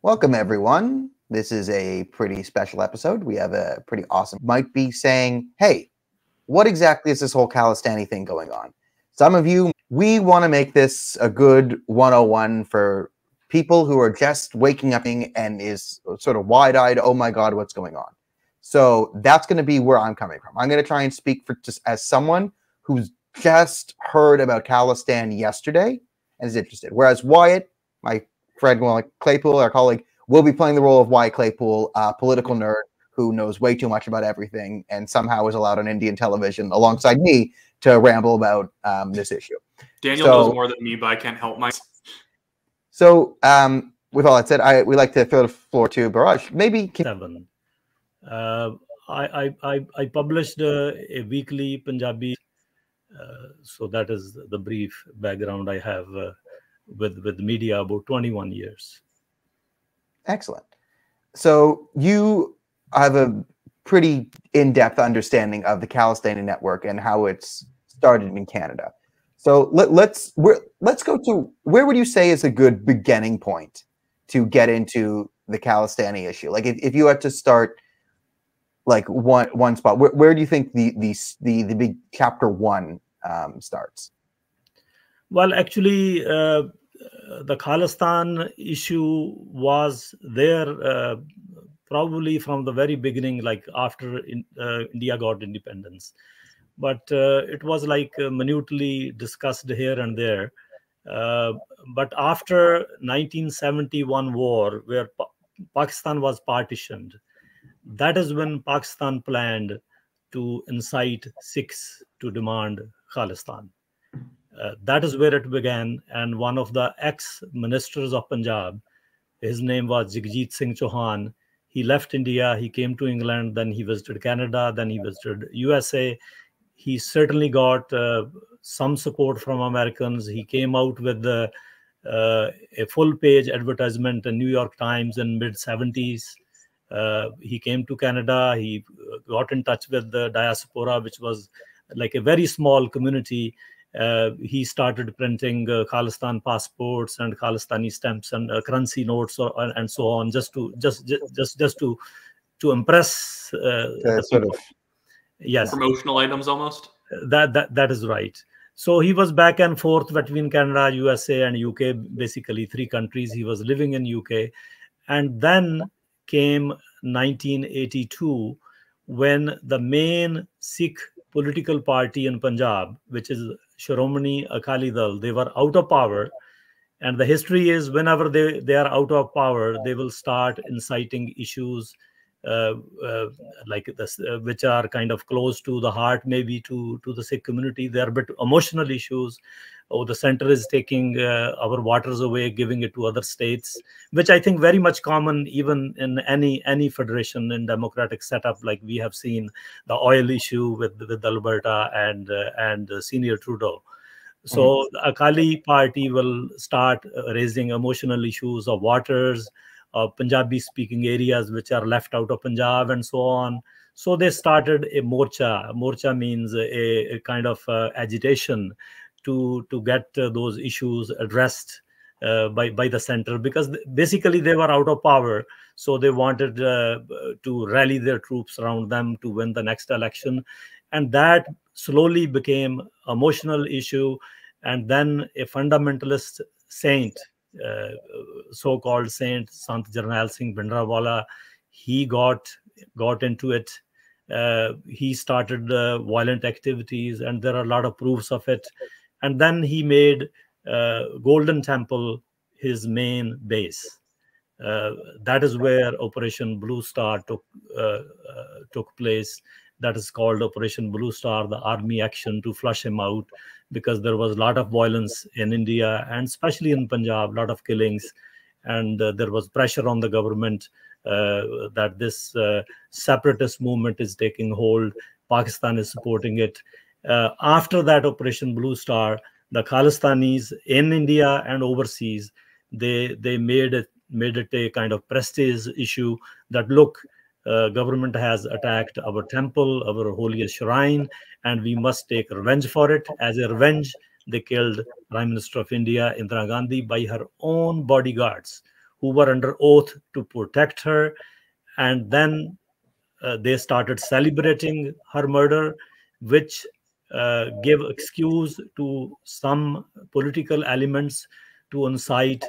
Welcome, everyone. This is a pretty special episode. We have a pretty awesome. Might be saying, hey, what exactly is this whole Khalistani thing going on? Some of you, we want to make this a good 101 for people who are just waking up and is sort of wide-eyed, oh my God, what's going on? So that's going to be where I'm coming from. I'm going to try and speak for just as someone who's just heard about Khalistan yesterday and is interested. Whereas Wyatt, my friend Claypool, our colleague, will be playing the role of Wyatt Claypool, a political nerd who knows way too much about everything and somehow is allowed on Indian television alongside me to ramble about this issue. Daniel knows more than me, but I can't help myself. So with all that said, we like to throw the floor to Barraj. Maybe I published a weekly Punjabi, so that is the brief background I have with media about 21 years. Excellent. So you have a pretty in-depth understanding of the Khalistani network and how it's started in Canada. So let's go to, where would you say is a good beginning point to get into the Khalistani issue? Like if you had to start like one spot, where do you think the big chapter one starts? Well, actually, the Khalistan issue was there probably from the very beginning, like after India got independence. But it was like minutely discussed here and there. But after 1971 war, where Pakistan was partitioned, that is when Pakistan planned to incite Sikhs to demand Khalistan. That is where it began. And one of the ex-ministers of Punjab, his name was Jagjit Singh Chauhan. He left India, he came to England, then he visited Canada, then he visited USA. He certainly got some support from Americans. He came out with a full-page advertisement in New York Times in mid-70s. He came to Canada. He got in touch with the diaspora, which was like a very small community. He started printing Khalistan passports and Khalistani stamps and currency notes and so on, just to impress the sort people. of, yes, promotional items almost. That is right. So he was back and forth between Canada, USA, and UK, basically 3 countries. He was living in UK, and then came 1982, when the main Sikh political party in Punjab, which is Shiromani Akali Dal, they were out of power. And the history is, whenever they are out of power, they will start inciting issues like this, which are kind of close to the heart, maybe to the Sikh community. They are a bit emotional issues. Oh, the center is taking our waters away, giving it to other states, which I think very much common even in any federation in democratic setup. Like we have seen the oil issue with Alberta and Senior Trudeau. So the Akali party will start raising emotional issues of waters, of Punjabi-speaking areas which are left out of Punjab, and so on. So they started a morcha. Morcha means a kind of agitation to get those issues addressed by the center, because basically they were out of power. So they wanted to rally their troops around them to win the next election. And that slowly became an emotional issue. And then a fundamentalist saint, so-called Saint Sant Jarnail Singh Bhindranwala, he got into it. He started violent activities, and there are a lot of proofs of it. And then he made Golden Temple his main base. That is where Operation Blue Star took place. That is called Operation Blue Star, the army action to flush him out, because there was a lot of violence in India, and especially in Punjab, a lot of killings. And there was pressure on the government that this separatist movement is taking hold. Pakistan is supporting it. After that Operation Blue Star, the Khalistanis in India and overseas, they made it a kind of prestige issue that, look, government has attacked our temple, our holiest shrine, and we must take revenge for it. As a revenge, they killed Prime Minister of India, Indira Gandhi, by her own bodyguards, who were under oath to protect her. And then they started celebrating her murder, which gave excuse to some political elements to incite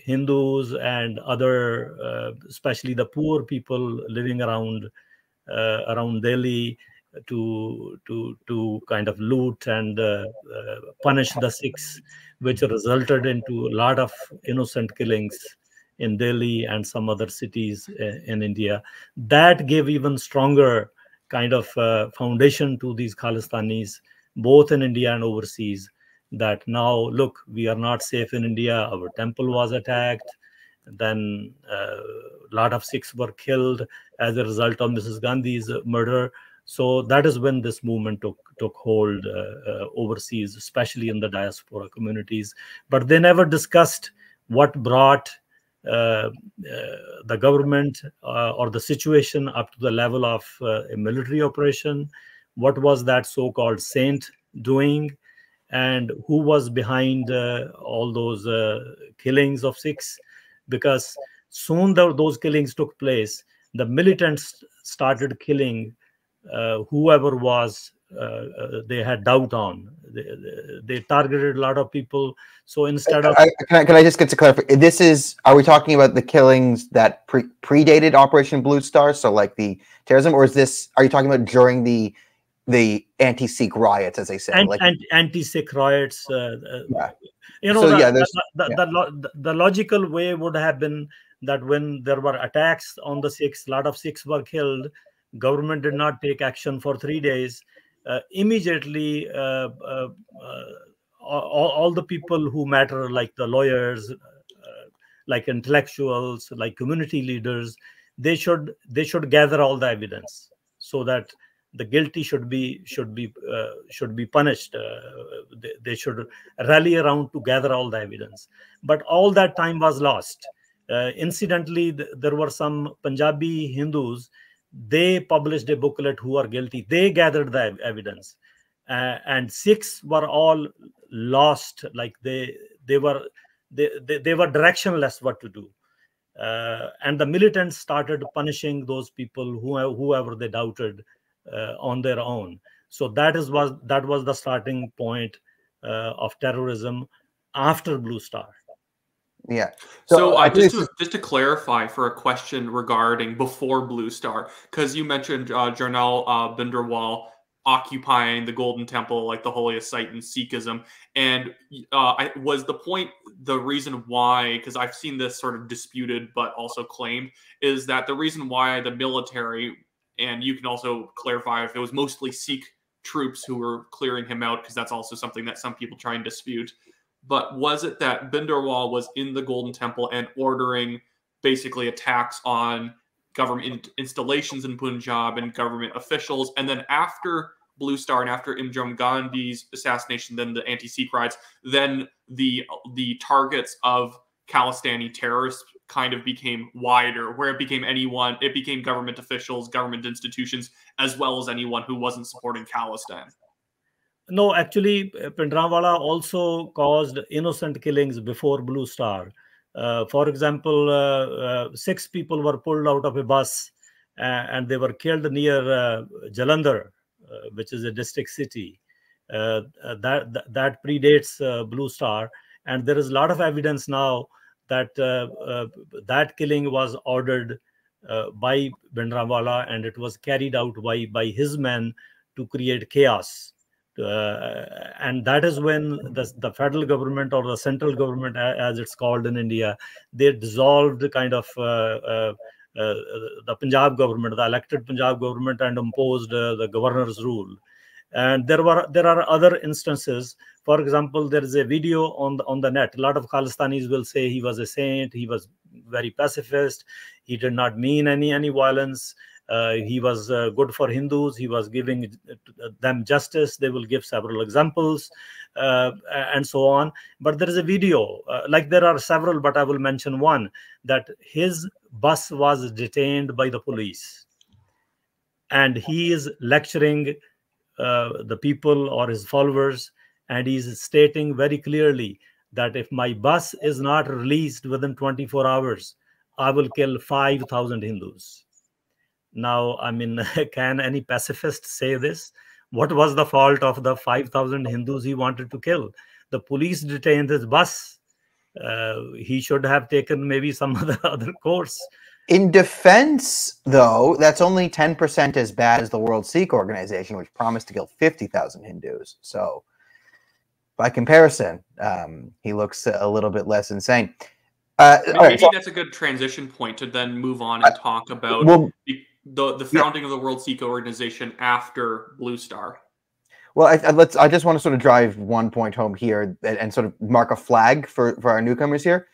Hindus and other, especially the poor people living around Delhi, to kind of loot and punish the Sikhs, which resulted into a lot of innocent killings in Delhi and some other cities in India. That gave even stronger kind of foundation to these Khalistanis, both in India and overseas, that now, look, we are not safe in India. Our temple was attacked. Then a lot of Sikhs were killed as a result of Mrs. Gandhi's murder. So that is when this movement took hold overseas, especially in the diaspora communities. But they never discussed what brought the government or the situation up to the level of a military operation. What was that so-called saint doing, and who was behind all those killings of Sikhs? Because soon those killings took place, the militants started killing whoever was they had doubt on. They targeted a lot of people. So instead of can I just get to clarify? Are we talking about the killings that predated Operation Blue Star, so like the terrorism, or are you talking about during the anti-Sikh riots, as they say, anti-Sikh riots? Yeah. The logical way would have been that when there were attacks on the Sikhs, a lot of Sikhs were killed. Government did not take action for 3 days. Immediately, all the people who matter, like the lawyers, like intellectuals, like community leaders, they should gather all the evidence so that the guilty should be punished. They should rally around to gather all the evidence. But all that time was lost. Incidentally, there were some Punjabi Hindus. They published a booklet who are guilty. They gathered the evidence, and Sikhs were all lost. Like they were directionless what to do, and the militants started punishing those people whoever they doubted on their own. So that was the starting point of terrorism after Blue Star. Yeah. So just to clarify for a question regarding before Blue Star, because you mentioned Jarnail Bhindranwale occupying the Golden Temple, like the holiest site in Sikhism, and was the reason why? Because I've seen this sort of disputed, but also claimed, is that the reason why the military, and you can also clarify if it was mostly Sikh troops who were clearing him out, because that's also something that some people try and dispute. But was it that Bhindranwale was in the Golden Temple and ordering basically attacks on government installations in Punjab and government officials? And then after Blue Star and after Indira Gandhi's assassination, then the anti-Sikh riots, then the targets of Khalistani terrorists kind of became wider, where it became government officials, government institutions, as well as anyone who wasn't supporting Khalistan. No, actually, Bhindranwale also caused innocent killings before Blue Star. For example, 6 people were pulled out of a bus and they were killed near Jalandhar, which is a district city. That predates Blue Star. And there is a lot of evidence now that that killing was ordered by Bhindranwale, and it was carried out by his men to create chaos. And that is when the federal government, or the central government, as it's called in India, they dissolved kind of the Punjab government, the elected Punjab government, and imposed the governor's rule. And there are other instances. For example, there is a video on the net. A lot of Khalistanis will say he was a saint, he was very pacifist, he did not mean any violence. He was good for Hindus. He was giving them justice. They will give several examples and so on. But there is a video, like there are several, but I will mention one, that his bus was detained by the police. And he is lecturing the people or his followers, and he's stating very clearly that if my bus is not released within 24 hours, I will kill 5,000 Hindus. Now, I mean, can any pacifist say this? What was the fault of the 5,000 Hindus he wanted to kill? The police detained his bus. He should have taken maybe some other course. In defense, though, that's only 10% as bad as the World Sikh Organization, which promised to kill 50,000 Hindus. So, by comparison, he looks a little bit less insane. Maybe that's a good transition point to then move on and talk about the founding of the World Sikh Organization after Blue Star. Well, I just want to sort of drive one point home here and sort of mark a flag for our newcomers here.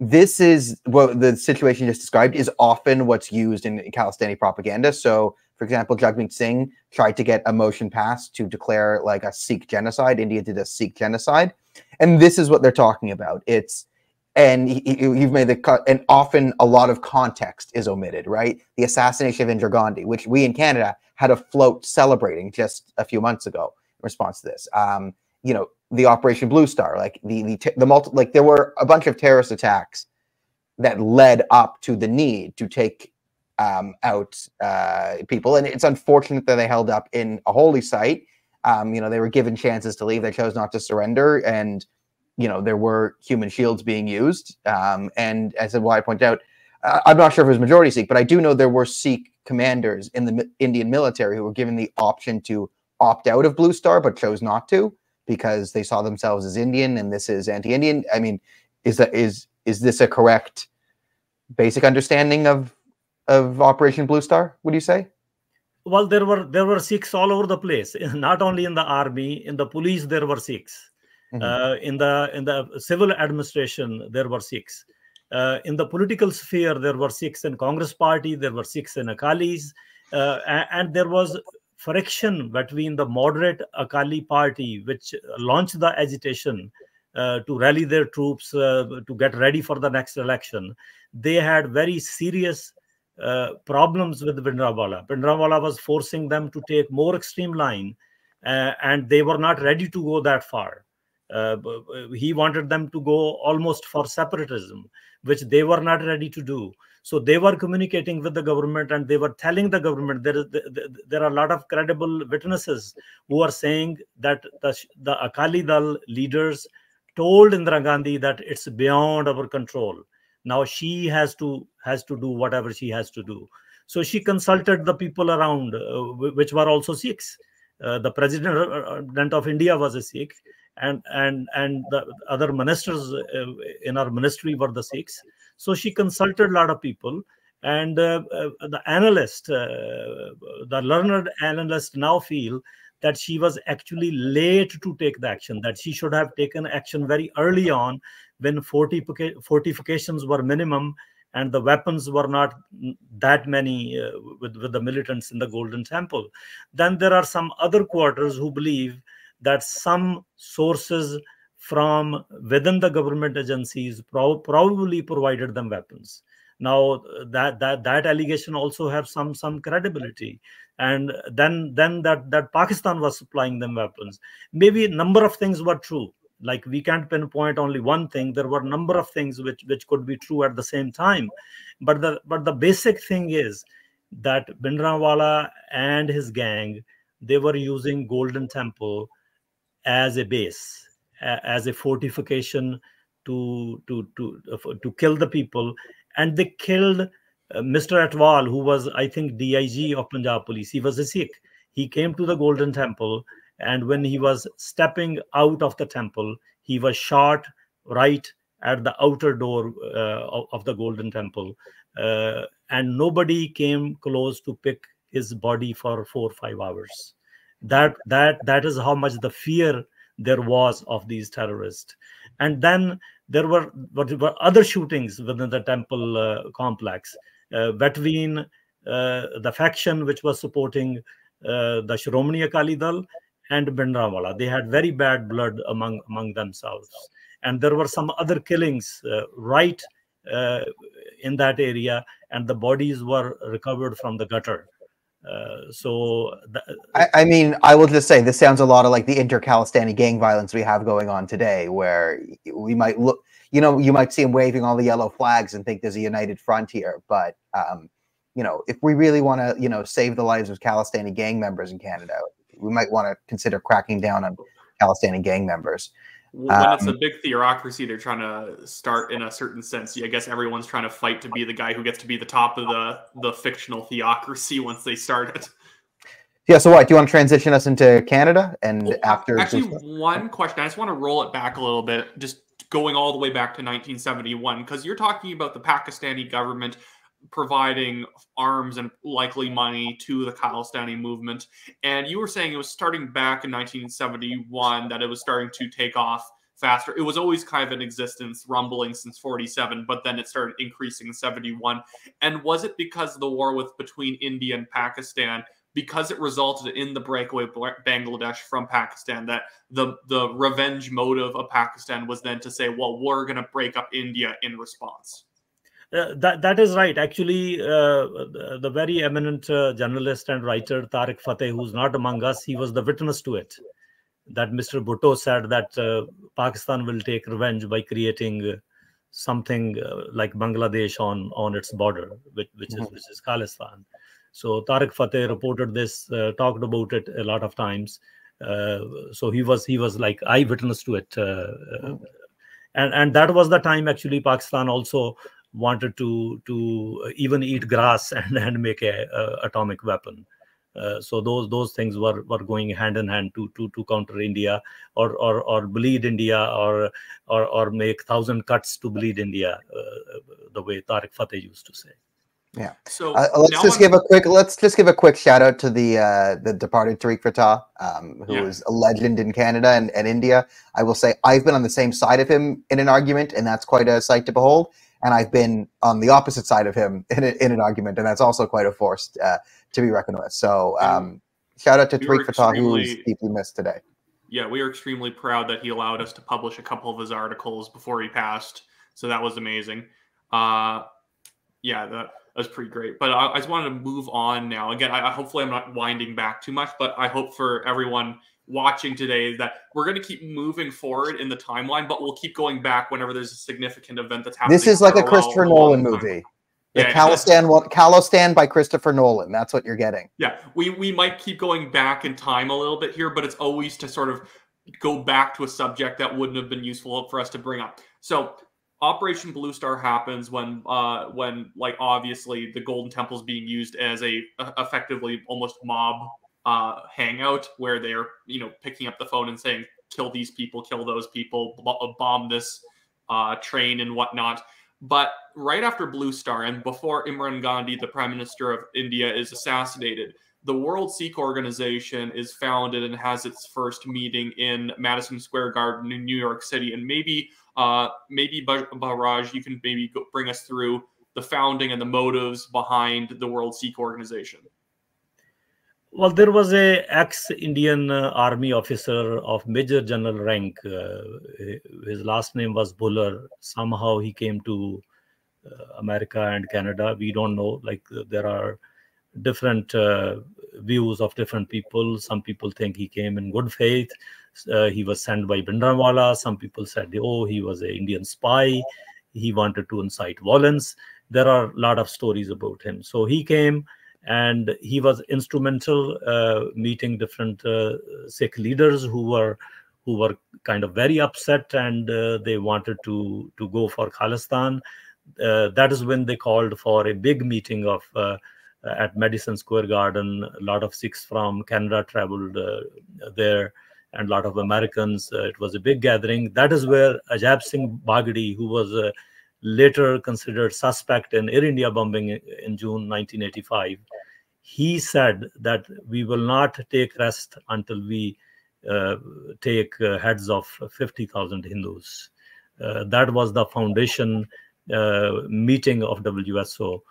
This is what the situation you just described is often what's used in Khalistani propaganda. So, for example, Jagmeet Singh tried to get a motion passed to declare like a Sikh genocide. India did a Sikh genocide. And this is what they're talking about. And you've made the cut, and often a lot of context is omitted, right? The assassination of Indira Gandhi, which we in Canada had a float celebrating just a few months ago in response to this. You know, the Operation Blue Star, like there were a bunch of terrorist attacks that led up to the need to take out people, and it's unfortunate that they held up in a holy site. You know, they were given chances to leave, they chose not to surrender, and you know, there were human shields being used. And as I pointed out, I'm not sure if it was majority Sikh, but I do know there were Sikh commanders in the Indian military who were given the option to opt out of Blue Star, but chose not to because they saw themselves as Indian, and this is anti-Indian. I mean, is this a correct basic understanding of Operation Blue Star, would you say? Well, there were Sikhs all over the place, not only in the army, in the police there were Sikhs. Mm-hmm. In the civil administration, there were Sikhs. In the political sphere, there were Sikhs in Congress party, there were Sikhs in Akalis, and there was friction between the moderate Akali party, which launched the agitation to rally their troops to get ready for the next election. They had very serious problems with Bhindranwala. Bhindranwala was forcing them to take more extreme line, and they were not ready to go that far. He wanted them to go almost for separatism, which they were not ready to do. So they were communicating with the government, and they were telling the government, there are a lot of credible witnesses who are saying that the Akali Dal leaders told Indira Gandhi that it's beyond our control. Now she has to do whatever she has to do. So she consulted the people around, which were also Sikhs. The president of India was a Sikh, and the other ministers in our ministry were the Sikhs. So she consulted a lot of people, and the analyst, the learned analyst now feel that she was actually late to take the action, that she should have taken action very early on when fortifications were minimum and the weapons were not that many with the militants in the Golden Temple. Then there are some other quarters who believe that some sources from within the government agencies probably provided them weapons. Now that allegation also have some credibility, and then that Pakistan was supplying them weapons. Maybe a number of things were true. Like, we can't pinpoint only one thing. There were a number of things which could be true at the same time. But the basic thing is that Bhindranwala and his gang, they were using Golden Temple as a base, as a fortification to kill the people. And they killed Mr. Atwal, who was, I think, DIG of Punjab Police. He was a Sikh. He came to the Golden Temple, and when he was stepping out of the temple, he was shot right at the outer door of the Golden Temple. And nobody came close to pick his body for 4 or 5 hours. That is how much the fear there was of these terrorists. And then there were other shootings within the temple complex between the faction which was supporting the Shiromani Akali Dal and Bhindranwala. They had very bad blood among themselves. And there were some other killings right in that area, and the bodies were recovered from the gutter. I mean, I will just say this sounds a lot of like the inter-Khalistani gang violence we have going on today, where we might look, you know, you might see him waving all the yellow flags and think there's a united front here, but you know, if we really want to, you know, save the lives of Khalistani gang members in Canada, we might want to consider cracking down on Khalistani gang members. When it's a big theocracy, they're trying to start in a certain sense. I guess everyone's trying to fight to be the guy who gets to be the top of the fictional theocracy once they start it. Yeah, so what? Do you want to transition us into Canada? And after actually, one question. I just want to roll it back a little bit, just going all the way back to 1971, because you're talking about the Pakistani government providing arms and likely money to the Khalistani movement. And you were saying it was starting back in 1971 that it was starting to take off faster. It was always kind of in existence, rumbling since 47, but then it started increasing in 71. And was it because of the war between India and Pakistan, because it resulted in the breakaway Bangladesh from Pakistan, that the revenge motive of Pakistan was then to say, well, we're going to break up India in response? That is right. Actually, the very eminent journalist and writer Tariq Fateh, who's not among us, he was the witness to it. That Mr. Bhutto said that Pakistan will take revenge by creating something like Bangladesh on its border, which is Khalistan. So Tariq Fateh reported this, talked about it a lot of times. So he was like eyewitness to it, and that was the time actually Pakistan also wanted to even eat grass and make a atomic weapon. So those things were going hand in hand to counter India or bleed India or make 1,000 cuts to bleed India, the way Tariq Fateh used to say. Yeah. So let's just give a quick shout out to the departed Tariq Fateh, who is a legend in Canada and India. I will say I've been on the same side of him in an argument, and that's quite a sight to behold. And I've been on the opposite side of him in an argument, and that's also quite a force to be reckoned with. So shout out to Tariq Fateh, who is deeply missed today. Yeah, we are extremely proud that he allowed us to publish a couple of his articles before he passed. So that was amazing. Yeah, that was pretty great. But I just wanted to move on now. Again, hopefully I'm not winding back too much, but I hope for everyone watching today that we're going to keep moving forward in the timeline, but we'll keep going back whenever there's a significant event that's happening. This is like a Christopher Nolan movie. The Khalistan by Christopher Nolan. That's what you're getting. Yeah, we might keep going back in time a little bit here, but it's always to sort of go back to a subject that wouldn't have been useful for us to bring up. So Operation Blue Star happens when like obviously the Golden Temple is being used as a effectively almost mob hangout, where they're picking up the phone and saying, kill these people, kill those people, bomb this train and whatnot. But right after Blue Star and before Imran Gandhi, the Prime Minister of India, is assassinated, the World Sikh Organization is founded and has its first meeting in Madison Square Garden in New York City. And maybe Bahraj, you can maybe bring us through the founding and the motives behind the World Sikh Organization. Well, there was a ex-Indian army officer of Major General rank. His last name was Buller. Somehow he came to America and Canada. We don't know. Like, there are different views of different people. Some people think he came in good faith. He was sent by Bhindranwala. Some people said, oh, he was an Indian spy. He wanted to incite violence. There are a lot of stories about him. So he came, and he was instrumental meeting different Sikh leaders who were kind of very upset, and they wanted to go for Khalistan. That is when they called for a big meeting at Madison Square Garden. A lot of Sikhs from Canada traveled there, and a lot of Americans. It was a big gathering. That is where Ajab Singh Bagdi, who was later considered suspect in Air India bombing in June 1985, he said that we will not take rest until we take heads of 50,000 Hindus. That was the foundation meeting of WSO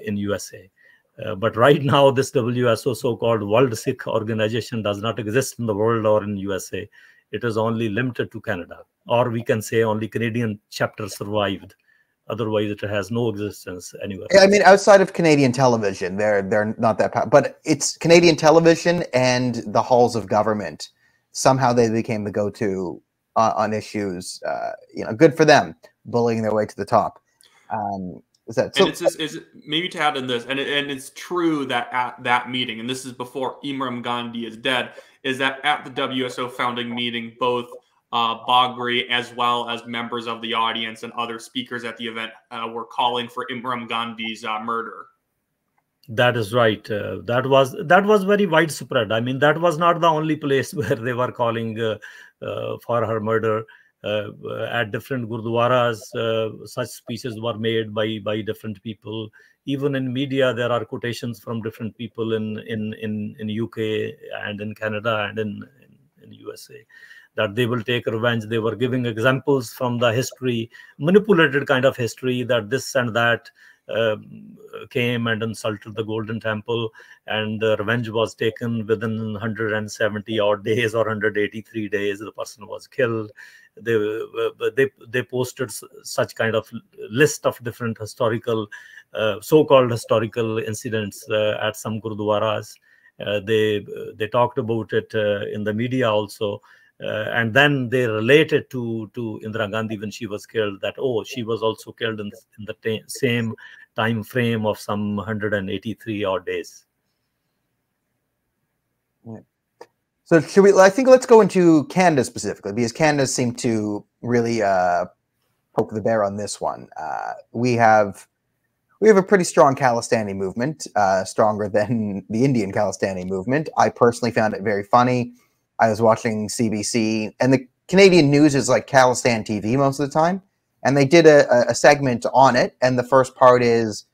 in USA. But right now, this WSO, so-called World Sikh Organization, does not exist in the world or in USA. It is only limited to Canada, or we can say only Canadian chapter survived. Otherwise, it has no existence anywhere. I mean, outside of Canadian television, they're not that powerful. But it's Canadian television and the halls of government. Somehow they became the go-to on issues. Good for them, bullying their way to the top. Is that so? And it's maybe to add in this, and it's true that at that meeting, and this is before Imran Gandhi is dead, is that at the WSO founding meeting, both Bagri, as well as members of the audience and other speakers at the event, were calling for Imran Gandhi's murder. That is right. That was very widespread. I mean, that was not the only place where they were calling for her murder. At different gurdwaras, such speeches were made by different people. Even in media, there are quotations from different people in UK and in Canada and in USA, that they will take revenge. They were giving examples from the history, manipulated kind of history, that this and that came and insulted the Golden Temple, and revenge was taken within 170 odd days or 183 days. The person was killed. They posted such kind of list of different historical, so-called historical incidents at some gurdwaras. They talked about it in the media also. And then they related to Indira Gandhi when she was killed, that, oh, she was also killed in the same time frame of some 183 odd days. Yeah. So should we? I think let's go into Canada specifically, because Canada seemed to really poke the bear on this one. We have a pretty strong Khalistani movement, stronger than the Indian Khalistani movement. I personally found it very funny. I was watching CBC, and the Canadian news is like Khalistan TV most of the time. And they did a segment on it. And the first part is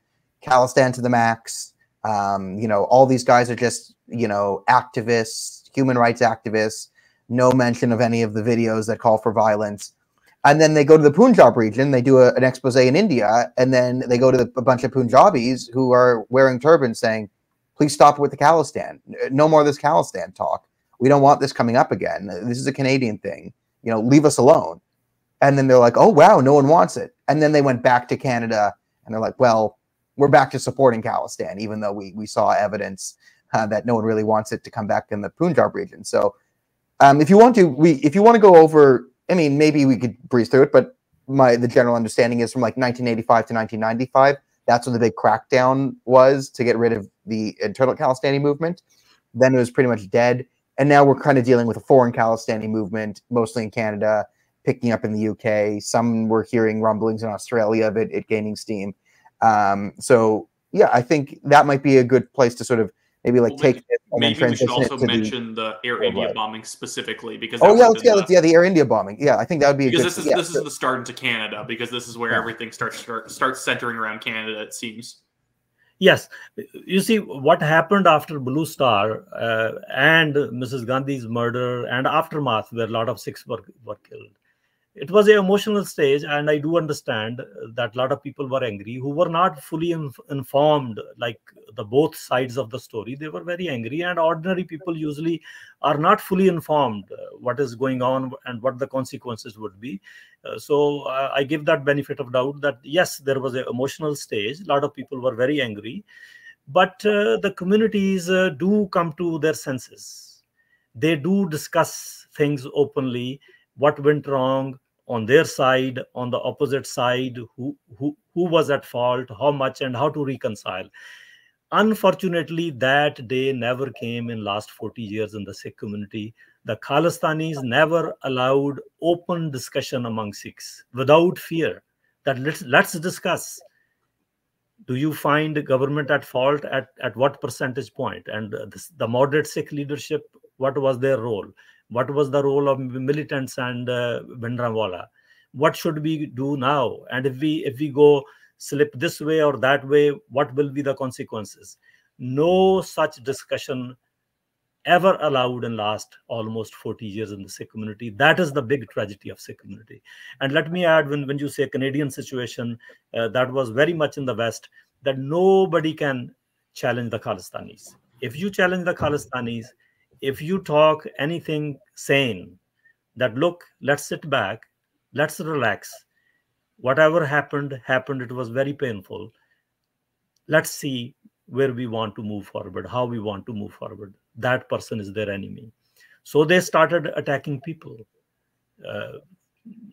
Khalistan to the max. All these guys are just, activists, human rights activists. No mention of any of the videos that call for violence. And then they go to the Punjab region. They do an expose in India. And then they go to a bunch of Punjabis who are wearing turbans saying, please stop with the Khalistan. No more of this Khalistan talk. We don't want this coming up again. This is a Canadian thing. Leave us alone. And then they're like, oh, wow, no one wants it. And then they went back to Canada and they're like, well, we're back to supporting Khalistan, even though we saw evidence that no one really wants it to come back in the Punjab region. So if you want to go over, I mean, maybe we could breeze through it, but the general understanding is from like 1985 to 1995, that's when the big crackdown was to get rid of the internal Khalistani movement. Then it was pretty much dead. And now we're kind of dealing with a foreign Khalistani movement, mostly in Canada, picking up in the UK. Some were hearing rumblings in Australia of it gaining steam. So, yeah, I think that might be a good place to sort of maybe take it and then transition it to we should also mention the Air India bombing specifically, because the Air India bombing. Yeah, I think that would be this is the start into Canada, because this is where everything starts centering around Canada, it seems. Yes, you see what happened after Blue Star and Mrs. Gandhi's murder and aftermath, where a lot of Sikhs were killed. It was an emotional stage, and I do understand that a lot of people were angry who were not fully informed, like the both sides of the story. They were very angry, and ordinary people usually are not fully informed what is going on and what the consequences would be. So I give that benefit of doubt that yes, there was an emotional stage. A lot of people were very angry, but the communities do come to their senses. They do discuss things openly, what went wrong on their side, on the opposite side, who was at fault, how much, and how to reconcile. Unfortunately, that day never came in last 40 years in the Sikh community. The Khalistanis never allowed open discussion among Sikhs without fear that let's discuss. Do you find the government at fault at what percentage point? And the moderate Sikh leadership, what was their role? What was the role of militants and Bhindranwala? What should we do now? And if we go slip this way or that way, what will be the consequences? No such discussion ever allowed in last almost 40 years in the Sikh community. That is the big tragedy of Sikh community. And let me add, when you say Canadian situation, that was very much in the West, that nobody can challenge the Khalistanis. If you challenge the Khalistanis, if you talk anything sane, that look, let's sit back, let's relax, Whatever happened, happened. It was very painful. Let's see where we want to move forward, how we want to move forward. That person is their enemy. So they started attacking people.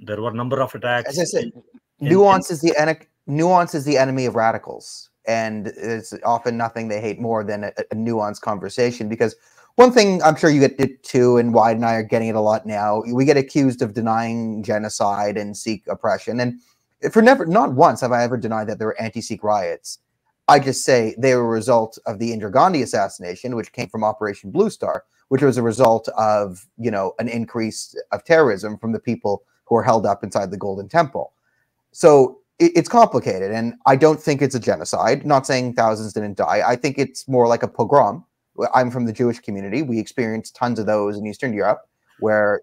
There were a number of attacks. As I said, nuance is the enemy of radicals, and it's often nothing they hate more than a nuanced conversation. Because one thing I'm sure you get it too, and Wyatt and I are getting it a lot now, we get accused of denying genocide and Sikh oppression. And not once have I ever denied that there were anti-Sikh riots. I just say they were a result of the Indira Gandhi assassination, which came from Operation Blue Star, which was a result of, an increase of terrorism from the people who are held up inside the Golden Temple. So it's complicated, and I don't think it's a genocide. Not saying thousands didn't die. I think it's more like a pogrom. I'm from the Jewish community. We experienced tons of those in Eastern Europe, where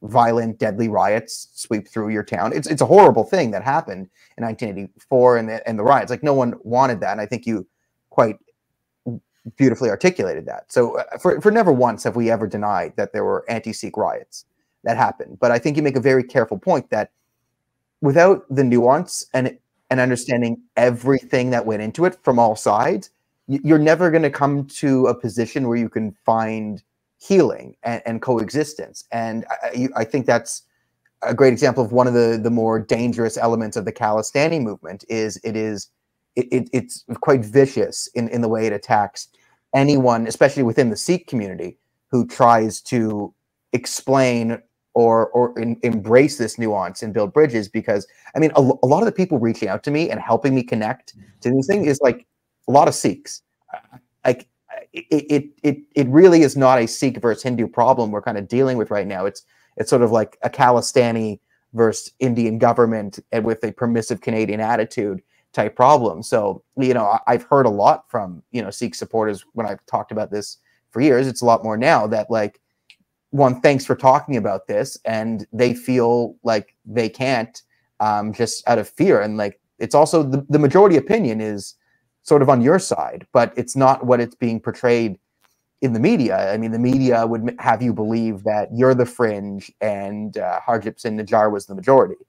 violent, deadly riots sweep through your town. It's a horrible thing that happened in 1984, and the riots. Like, no one wanted that, and I think you quite beautifully articulated that. So for never once have we ever denied that there were anti-Sikh riots that happened. But I think you make a very careful point that without the nuance and understanding everything that went into it from all sides, you're never going to come to a position where you can find healing and coexistence. And I think that's a great example of one of the more dangerous elements of the Khalistani movement. It's quite vicious in the way it attacks anyone, especially within the Sikh community, who tries to explain or embrace this nuance and build bridges. Because I mean, a lot of the people reaching out to me and helping me connect to these things is like a lot of Sikhs. Like it really is not a Sikh versus Hindu problem we're kind of dealing with right now. It's sort of like a Khalistani versus Indian government and with a permissive Canadian attitude type problem. So, I've heard a lot from, Sikh supporters when I've talked about this for years. It's a lot more now that, like, one, thanks for talking about this, and they feel like they can't just out of fear. And like, it's also the majority opinion is sort of on your side, but it's not what it's being portrayed in the media. I mean, the media would have you believe that you're the fringe and Harjit Singh Nijjar was the majority.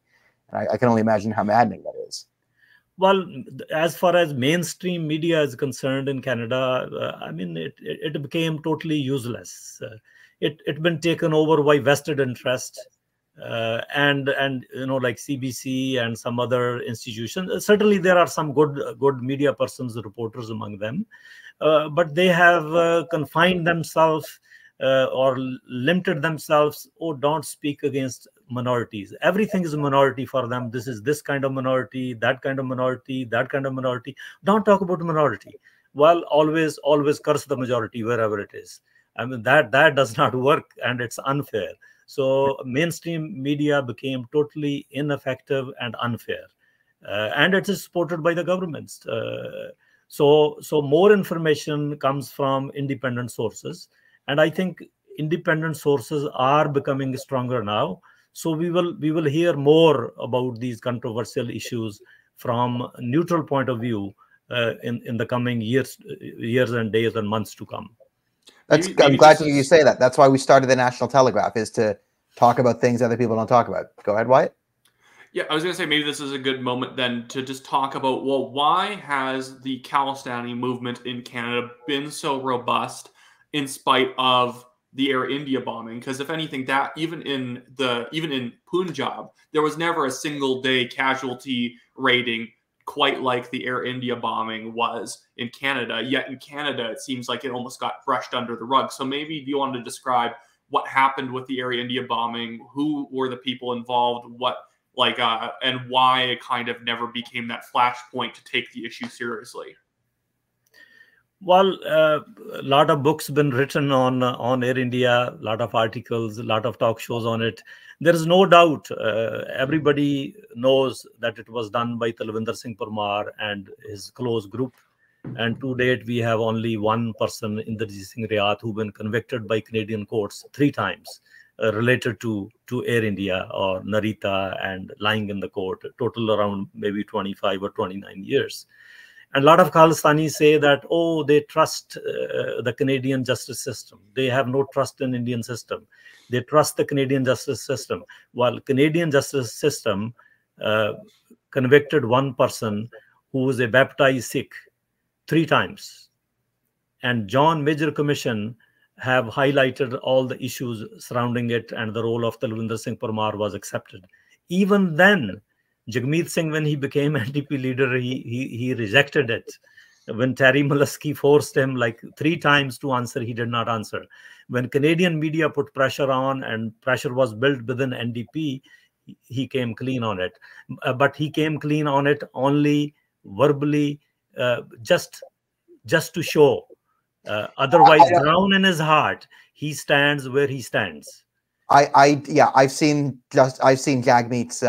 And I can only imagine how maddening that is. Well, as far as mainstream media is concerned in Canada, I mean, it became totally useless. It been taken over by vested interest, and like CBC and some other institutions. Certainly, there are some good media persons, reporters among them, but they have confined themselves or limited themselves. Oh, don't speak against minorities. Everything is a minority for them. This is this kind of minority, that kind of minority, that kind of minority. Don't talk about minority. Well, always curse the majority wherever it is. I mean, that does not work, and it's unfair. So mainstream media became totally ineffective and unfair, and it is supported by the governments. So more information comes from independent sources, and I think independent sources are becoming stronger now. So we will hear more about these controversial issues from a neutral point of view in the coming years and days and months to come. I'm glad you say that. That's why we started the National Telegraph, is to talk about things other people don't talk about. Go ahead, Wyatt. Yeah, I was going to say maybe this is a good moment then to just talk about, well, why has the Khalistani movement in Canada been so robust in spite of the Air India bombing? Because if anything, that even in Punjab, there was never a single day casualty rating quite like the Air India bombing was in Canada. Yet in Canada, it seems like it almost got brushed under the rug. So maybe do you want to describe what happened with the Air India bombing? Who were the people involved? And why it kind of never became that flashpoint to take the issue seriously? Well, a lot of books been written on Air India, a lot of articles, a lot of talk shows on it. There is no doubt. Everybody knows that it was done by Talvinder Singh Parmar and his close group. And to date, we have only one person, Inderjeet Singh Riat, who's been convicted by Canadian courts 3 times related to Air India or Narita and lying in the court, total around maybe 25 or 29 years. And a lot of Khalistanis say that, oh, they trust the Canadian justice system. They have no trust in Indian system. They trust the Canadian justice system. While Canadian justice system convicted one person who was a baptized Sikh 3 times. And John Major Commission have highlighted all the issues surrounding it, and the role of Talvinder Singh Parmar was accepted. Even then, Jagmeet Singh, when he became NDP leader, he rejected it. When Terry Molesky forced him like 3 times to answer, he did not answer. When Canadian media put pressure on and pressure was built within NDP, he came clean on it. But he came clean on it only verbally, just to show. Otherwise, down in his heart, he stands where he stands. I've seen Jagmeet's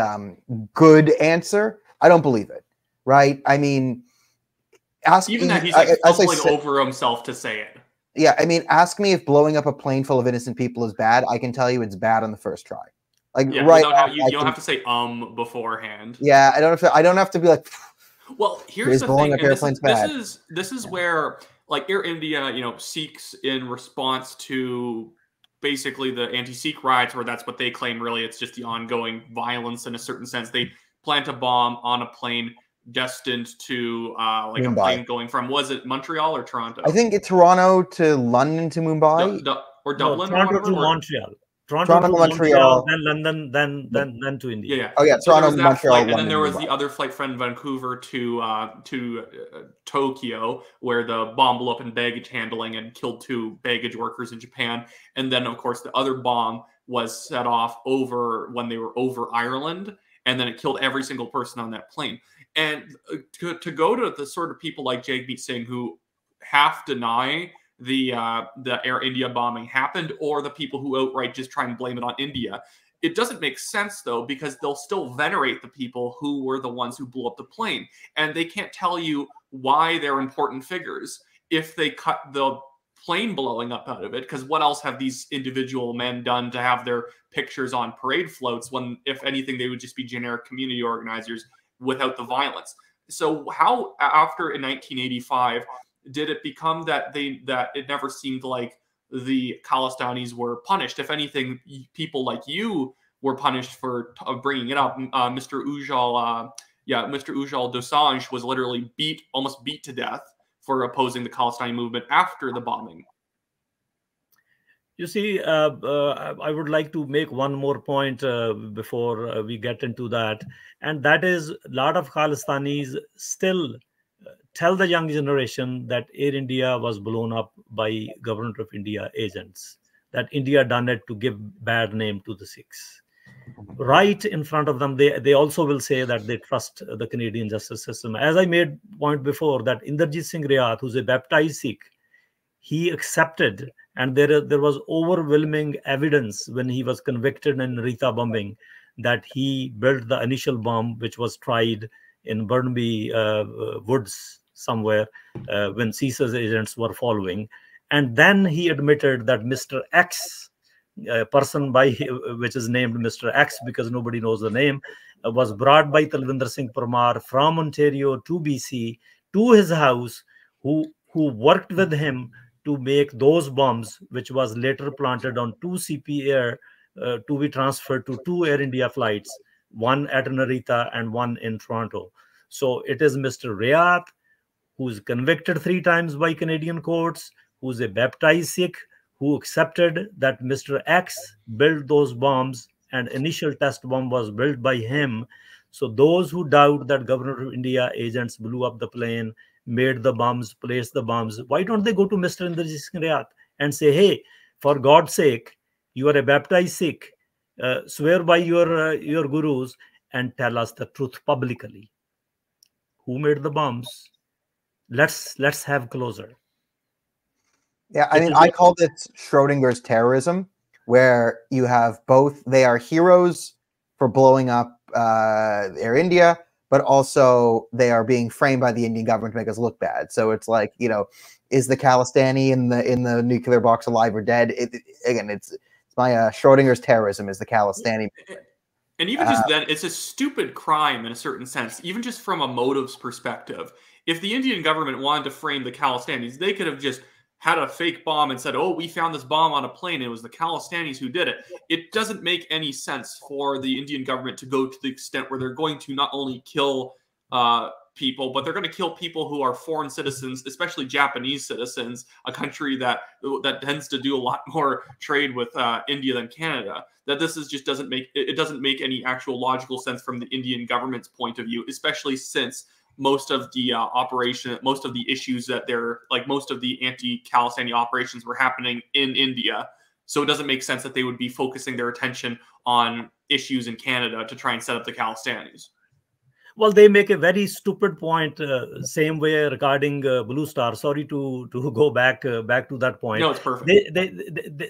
good answer. I don't believe it. Right? I mean, even that he's like fumbling over himself to say it. Yeah, I mean, ask me if blowing up a plane full of innocent people is bad. I can tell you it's bad on the first try. Like, yeah, right? You don't have to say beforehand. Yeah, I don't have to be like. Well, here's the thing. And this is where, like, Air India, seeks in response to basically the anti-Sikh riots, where that's what they claim. Really, it's just the ongoing violence in a certain sense. They plant a bomb on a plane destined to like Mumbai. A plane going from, was it Montreal or Toronto? I think it's Toronto to London to Mumbai or Dublin. No, Toronto or to Montreal. Toronto to Montreal, then London, then to India. Yeah. Oh yeah, so Toronto, Montreal, and then there was the other flight from Vancouver to Tokyo, where the bomb blew up in baggage handling and killed 2 baggage workers in Japan. And then, of course, the other bomb was set off when they were over Ireland, and then it killed every single person on that plane. And to go to the sort of people like Jagmeet Singh who half deny the Air India bombing happened, or the people who outright just try and blame it on India, it doesn't make sense, though, because they'll still venerate the people who were the ones who blew up the plane. And they can't tell you why they're important figures if they cut the plane blowing up out of it, because what else have these individual men done to have their pictures on parade floats when, if anything, they would just be generic community organizers without the violence? So how, after in 1985, did it become that it never seemed like the Khalistanis were punished? If anything, people like you were punished for bringing it up. Mr. Ujjal Dosanjh was literally almost beat to death for opposing the Khalistani movement after the bombing. You see, I would like to make one more point before we get into that. And that is, a lot of Khalistanis still tell the young generation that Air India was blown up by Government of India agents, that India done it to give bad name to the Sikhs. Right in front of them, they also will say that they trust the Canadian justice system. As I made point before, that Inderjit Singh Riat, who's a baptized Sikh, he accepted, and there was overwhelming evidence when he was convicted in Rita bombing that he built the initial bomb, which was tried in Burnaby woods somewhere when CISA's agents were following. And then he admitted that Mr. X, person which is named Mr. X because nobody knows the name, was brought by Talvinder Singh Parmar from Ontario to BC to his house, who worked with him to make those bombs, which was later planted on 2 CP Air to be transferred to 2 Air India flights, one at Narita and one in Toronto. So it is Mr. Riat, who's convicted 3 times by Canadian courts, who's a baptized Sikh, who accepted that Mr. X built those bombs and initial test bomb was built by him. So those who doubt that Government of India agents blew up the plane, made the bombs, placed the bombs, why don't they go to Mr. Inderjit Singh Riat and say, hey, for God's sake, you are a baptized Sikh, swear by your gurus and tell us the truth publicly. Who made the bombs? Let's have closure. Yeah, I mean, I call this Schrodinger's terrorism, where you have both, they are heroes for blowing up Air India, but also they are being framed by the Indian government to make us look bad. So it's like, is the Khalistani in the nuclear box alive or dead? It's my Schrodinger's terrorism is the Khalistani. And even just then, it's a stupid crime in a certain sense, even just from a motives perspective. If the Indian government wanted to frame the Khalistanis, they could have just had a fake bomb and said, oh, we found this bomb on a plane, it was the Khalistanis who did it. It doesn't make any sense for the Indian government to go to the extent where they're going to not only kill people, but they're going to kill people who are foreign citizens, especially Japanese citizens, a country that tends to do a lot more trade with India than Canada. That this is just doesn't make any actual logical sense from the Indian government's point of view, especially since most of the most of the issues that most of the anti-Khalistani operations were happening in India. So it doesn't make sense that they would be focusing their attention on issues in Canada to try and set up the Khalistanis. Well, they make a very stupid point, same way regarding Blue Star. Sorry to go back to that point. No, it's perfect.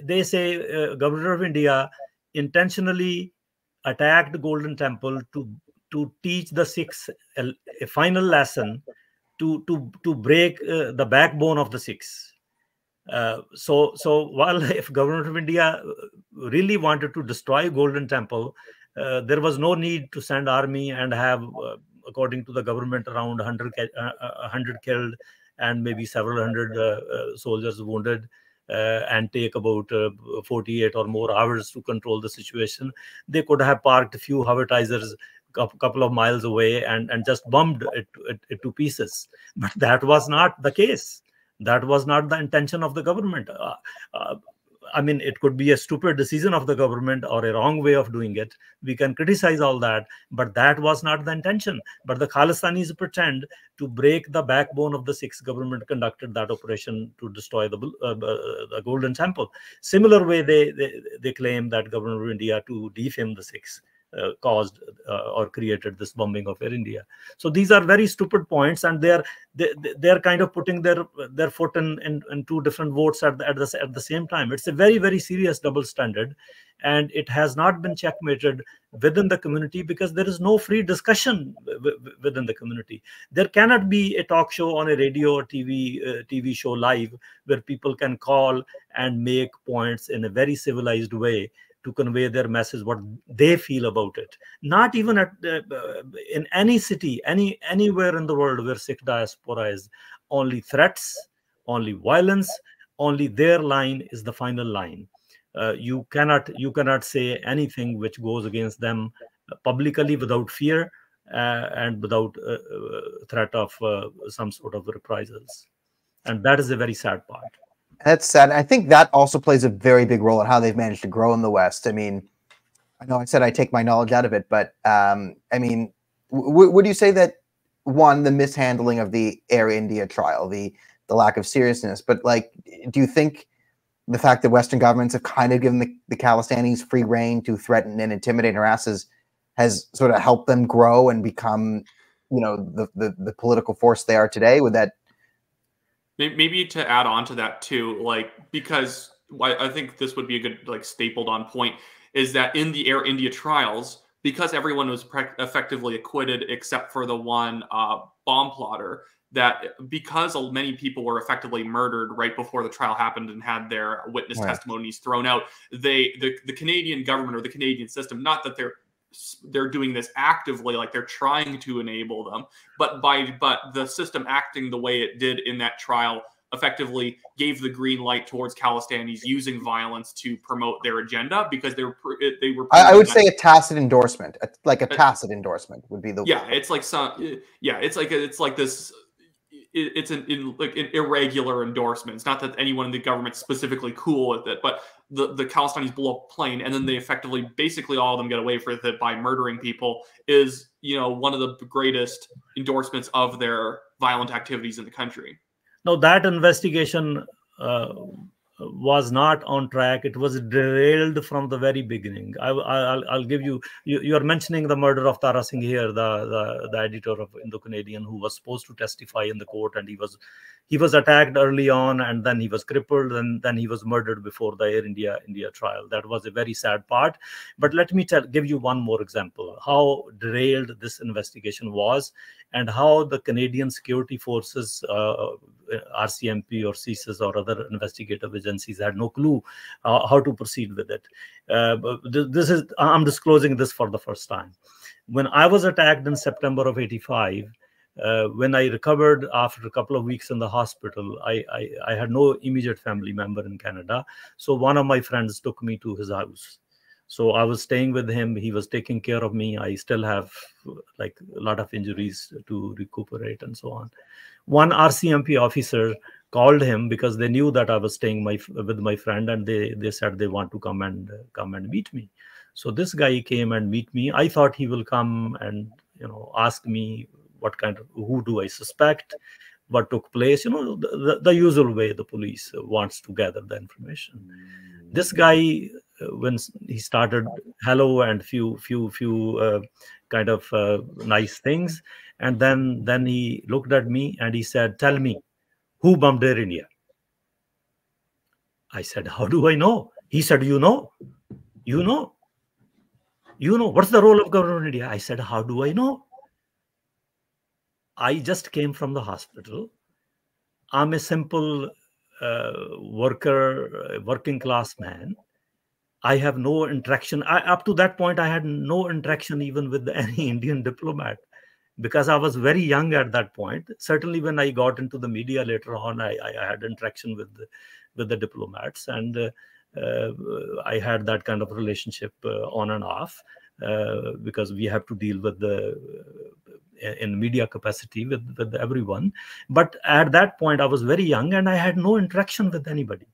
They say Governor of India intentionally attacked Golden Temple to teach the Sikhs a final lesson to break the backbone of the Sikhs. So while if Government of India really wanted to destroy Golden Temple, there was no need to send army and have, according to the government, around 100 killed and maybe several hundred soldiers wounded, and take about 48 or more hours to control the situation. They could have parked a few Howitizers a couple of miles away and just bombed it to pieces. But that was not the case. That was not the intention of the government. I mean, it could be a stupid decision of the government or a wrong way of doing it. We can criticize all that, but that was not the intention. But the Khalistanis pretend to break the backbone of the Sikhs. Government conducted that operation to destroy the Golden Temple. Similar way, they claim that Government of India, to defame the Sikhs, caused or created this bombing of Air India. So these are very stupid points, and they're kind of putting their foot in two different votes at the same time. It's a very, very serious double standard, and it has not been checkmated within the community because there is no free discussion within the community. There cannot be a talk show on a radio or TV show live where people can call and make points in a very civilized way to convey their message, what they feel about it. Not even in any city, anywhere in the world where Sikh diaspora is, only threats, only violence, only their line is the final line. You cannot say anything which goes against them publicly without fear and without threat of some sort of reprisals. And that is a very sad part. That's sad. I think that also plays a very big role in how they've managed to grow in the West. I mean, I know I said I take my knowledge out of it, but I mean, would you say that, one, the mishandling of the Air India trial, the lack of seriousness, but like, do you think the fact that Western governments have kind of given the Khalistanis free rein to threaten and intimidate and harass has sort of helped them grow and become, you know, the political force they are today? Would that? Maybe to add on to that too, like, because I think this would be a good, like, stapled on point, is that in the Air India trials, because everyone was effectively acquitted except for the one bomb plotter, that because many people were effectively murdered right before the trial happened and had their witness testimonies thrown out, the Canadian government or the Canadian system, not that they're doing this actively, like they're trying to enable them, but the system acting the way it did in that trial effectively gave the green light towards Khalistanis using violence to promote their agenda, because they were. I would say a tacit endorsement, like a tacit endorsement would be the. Yeah, it's like it's like this. It's an irregular endorsement. It's not that anyone in the government's specifically cool with it, but the Khalistanis blow up a plane, and then they effectively, basically all of them get away with it by murdering people, is, you know, one of the greatest endorsements of their violent activities in the country. No, that investigation was not on track. It was derailed from the very beginning. I'll give you. You are mentioning the murder of Tara Singh here, the editor of Indo-Canadian, who was supposed to testify in the court, and he was attacked early on, and then he was crippled, and then he was murdered before the Air India trial. That was a very sad part. But let me give you one more example how derailed this investigation was, and how the Canadian security forces, RCMP or CSIS or other investigative agencies, had no clue how to proceed with it. I'm disclosing this for the first time. When I was attacked in September of '85, When I recovered after a couple of weeks in the hospital, I had no immediate family member in Canada. So one of my friends took me to his house. So I was staying with him. He was taking care of me. I still have like a lot of injuries to recuperate and so on. One RCMP officer called him because they knew that I was staying with my friend, and they said they want to come and meet me. So this guy came and meet me. I thought he will come and ask me who do I suspect, what took place, the usual way the police wants to gather the information. This guy, when he started hello and few nice things, and then he looked at me and he said, "Tell me, who bombed Air India?" I said, "How do I know?" He said, you know, what's the role of government of India? I said, "How do I know? I just came from the hospital. I'm a simple working class man. I have no interaction. Up to that point, I had no interaction even with any Indian diplomat, because I was very young at that point. Certainly when I got into the media later on, I had interaction with the diplomats, and I had that kind of relationship on and off, because we have to deal with in media capacity with everyone. But at that point, I was very young and I had no interaction with anybody.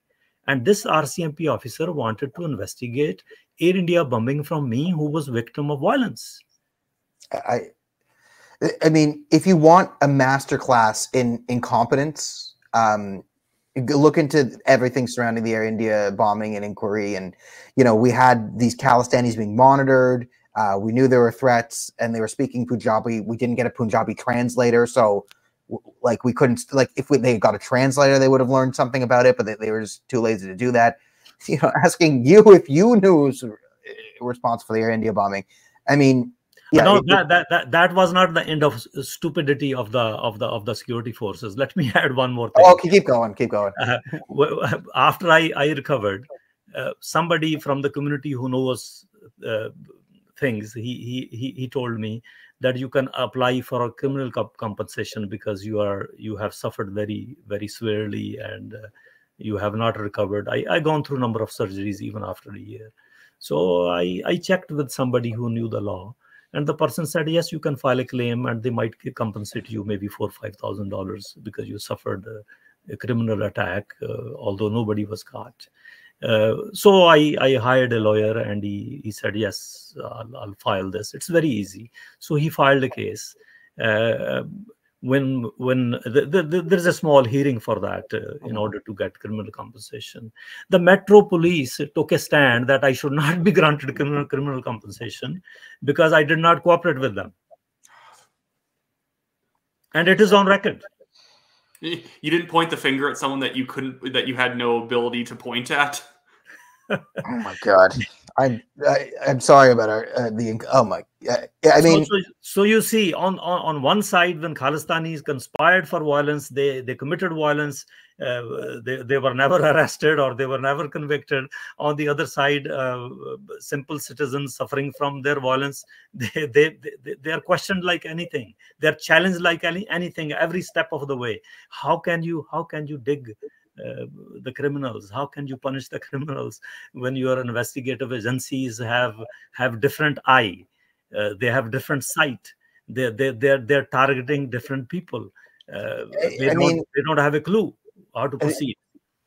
And this RCMP officer wanted to investigate Air India bombing from me, who was victim of violence. I mean, if you want a masterclass in incompetence, look into everything surrounding the Air India bombing and inquiry. And, we had these Khalistanis being monitored. We knew there were threats, and they were speaking Punjabi. We didn't get a Punjabi translator. So, we couldn't, if they got a translator, they would have learned something about it, but they were just too lazy to do that. Asking you if you knew who was responsible for the Air India bombing. I mean, yeah, no, that was not the end of stupidity of the security forces. Let me add one more thing. Oh, okay, keep going. After I recovered, somebody from the community who knows things, he told me that you can apply for a criminal compensation because you have suffered very, very severely, and you have not recovered. I gone through a number of surgeries even after a year. So I checked with somebody who knew the law. And the person said, yes, you can file a claim and they might compensate you maybe $4,000 or $5,000 because you suffered a criminal attack, although nobody was caught. So I hired a lawyer, and he said, yes, I'll file this. It's very easy. So he filed a case. When there's a small hearing for that in order to get criminal compensation. The Metro Police took a stand that I should not be granted criminal compensation because I did not cooperate with them, and it is on record. You didn't point the finger at someone that you had no ability to point at. Oh my God. I'm sorry about oh my. I mean, so you see, on one side, when Khalistanis conspired for violence, they committed violence. They were never arrested or they were never convicted. On the other side, simple citizens suffering from their violence, they are questioned like anything. They are challenged like anything every step of the way. How can you dig the criminals? How can you punish the criminals when your investigative agencies have different eye? They have different sight. They're targeting different people. They don't have a clue how to proceed.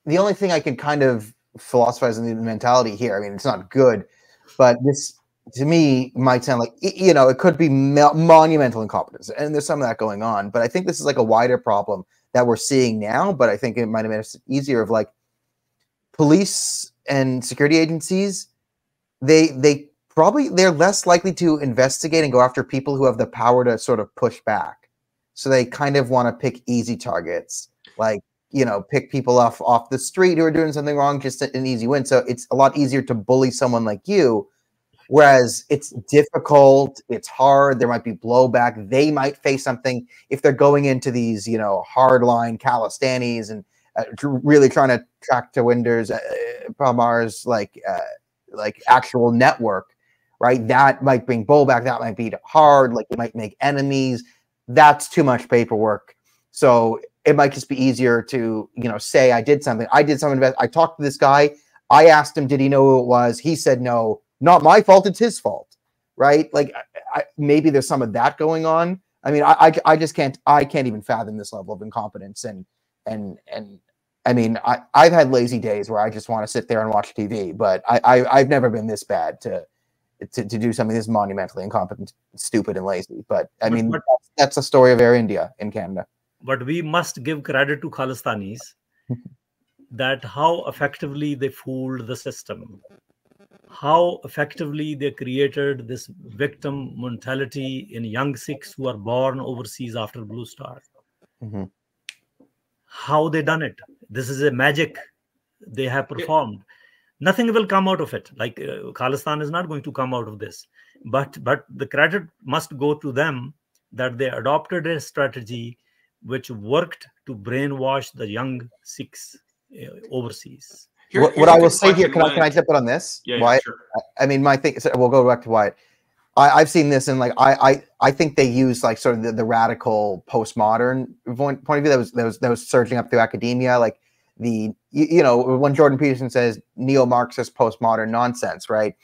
The only thing I can kind of philosophize in the mentality here, I mean, it's not good, but this to me might sound like, it could be monumental incompetence, and there's some of that going on. But I think this is like a wider problem that we're seeing now, but I think it might have made it easier of police and security agencies, they're less likely to investigate and go after people who have the power to sort of push back. So they kind of want to pick easy targets, pick people off the street who are doing something wrong, just an easy win. So it's a lot easier to bully someone like you, whereas it's difficult, it's hard, there might be blowback, they might face something if they're going into these, hardline Khalistanis and really trying to track to Winders, Pamar's actual network, right? That might bring blowback, that might be hard, it might make enemies. that's too much paperwork. So it might just be easier to, say I did something. I talked to this guy. I asked him, did he know who it was? He said no. Not my fault. It's his fault, right? Like maybe there's some of that going on. I mean, I just can't. I can't even fathom this level of incompetence. And I mean, I've had lazy days where I just want to sit there and watch TV, but I've never been this bad to do something this monumentally incompetent, stupid, and lazy. But I mean, that's the story of Air India in Canada. But we must give credit to Khalistanis that how effectively they fooled the system, how effectively they created this victim mentality in young Sikhs who are born overseas after Blue Star. Mm-hmm. How they done it. This is a magic they have performed. Nothing will come out of it. Like Khalistan is not going to come out of this. But the credit must go to them that they adopted a strategy which worked to brainwash the young Sikhs overseas. What I will say here, can I jump in on this? Yeah, Wyatt? sure. I mean, my thing. So we'll go back to Wyatt. I've seen this, and like I think they use like sort of the radical postmodern point of view that was surging up through academia, like when Jordan Peterson says neo-Marxist postmodern nonsense, right?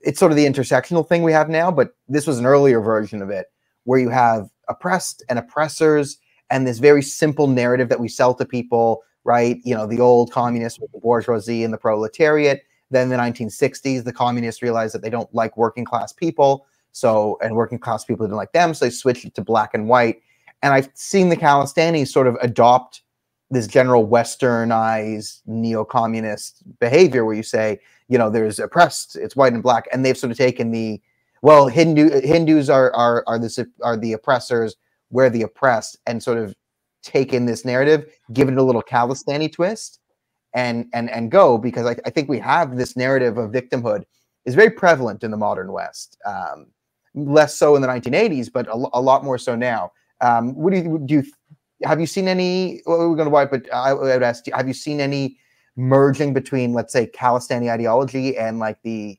It's sort of the intersectional thing we have now, but this was an earlier version of it where you have oppressed and oppressors and this very simple narrative that we sell to people, right? The old communists with the bourgeoisie and the proletariat. Then in the 1960s, the communists realized that they don't like working class people. And working class people didn't like them. So they switched it to black and white. And I've seen the Khalistanis sort of adopt this general westernized neo-communist behavior where you say, there's oppressed, it's white and black. And they've sort of taken Hindus are the oppressors, we're the oppressed, and sort of taken this narrative, given it a little Khalistani twist and go, because I think we have this narrative of victimhood is very prevalent in the modern West. Less so in the 1980s, but a lot more so now. What do you have you seen any? Well, we're going to Wyatt, but I would ask, have you seen any merging between, let's say, Khalistani ideology and like the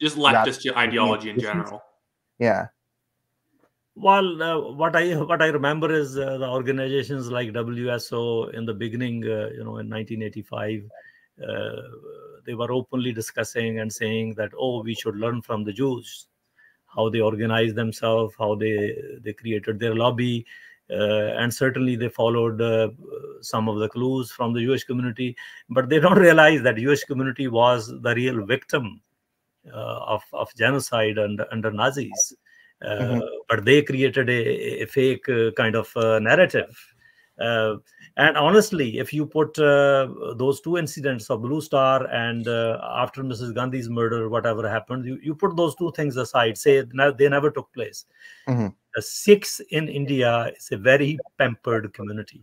just leftist ideology in general? Yeah. Well, what I remember is the organizations like WSO in the beginning, in 1985, they were openly discussing and saying that, we should learn from the Jews, how they organized themselves, how they created their lobby, and certainly they followed some of the clues from the Jewish community, but they don't realize that Jewish community was the real victim of genocide under Nazis. But they created a fake kind of narrative. And honestly, if you put those two incidents of Blue Star and after Mrs. Gandhi's murder, whatever happened, you put those two things aside, say they never took place. The Sikhs in India is a very pampered community.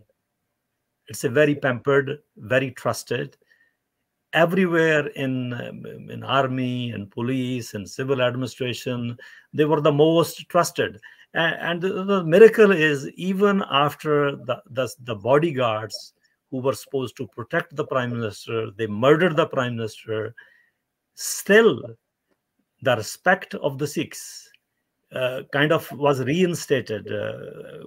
It's a very pampered, very trusted. Everywhere in army and police and civil administration, they were the most trusted. And the miracle is, even after the bodyguards who were supposed to protect the prime minister, they murdered the prime minister, still the respect of the Sikhs kind of was reinstated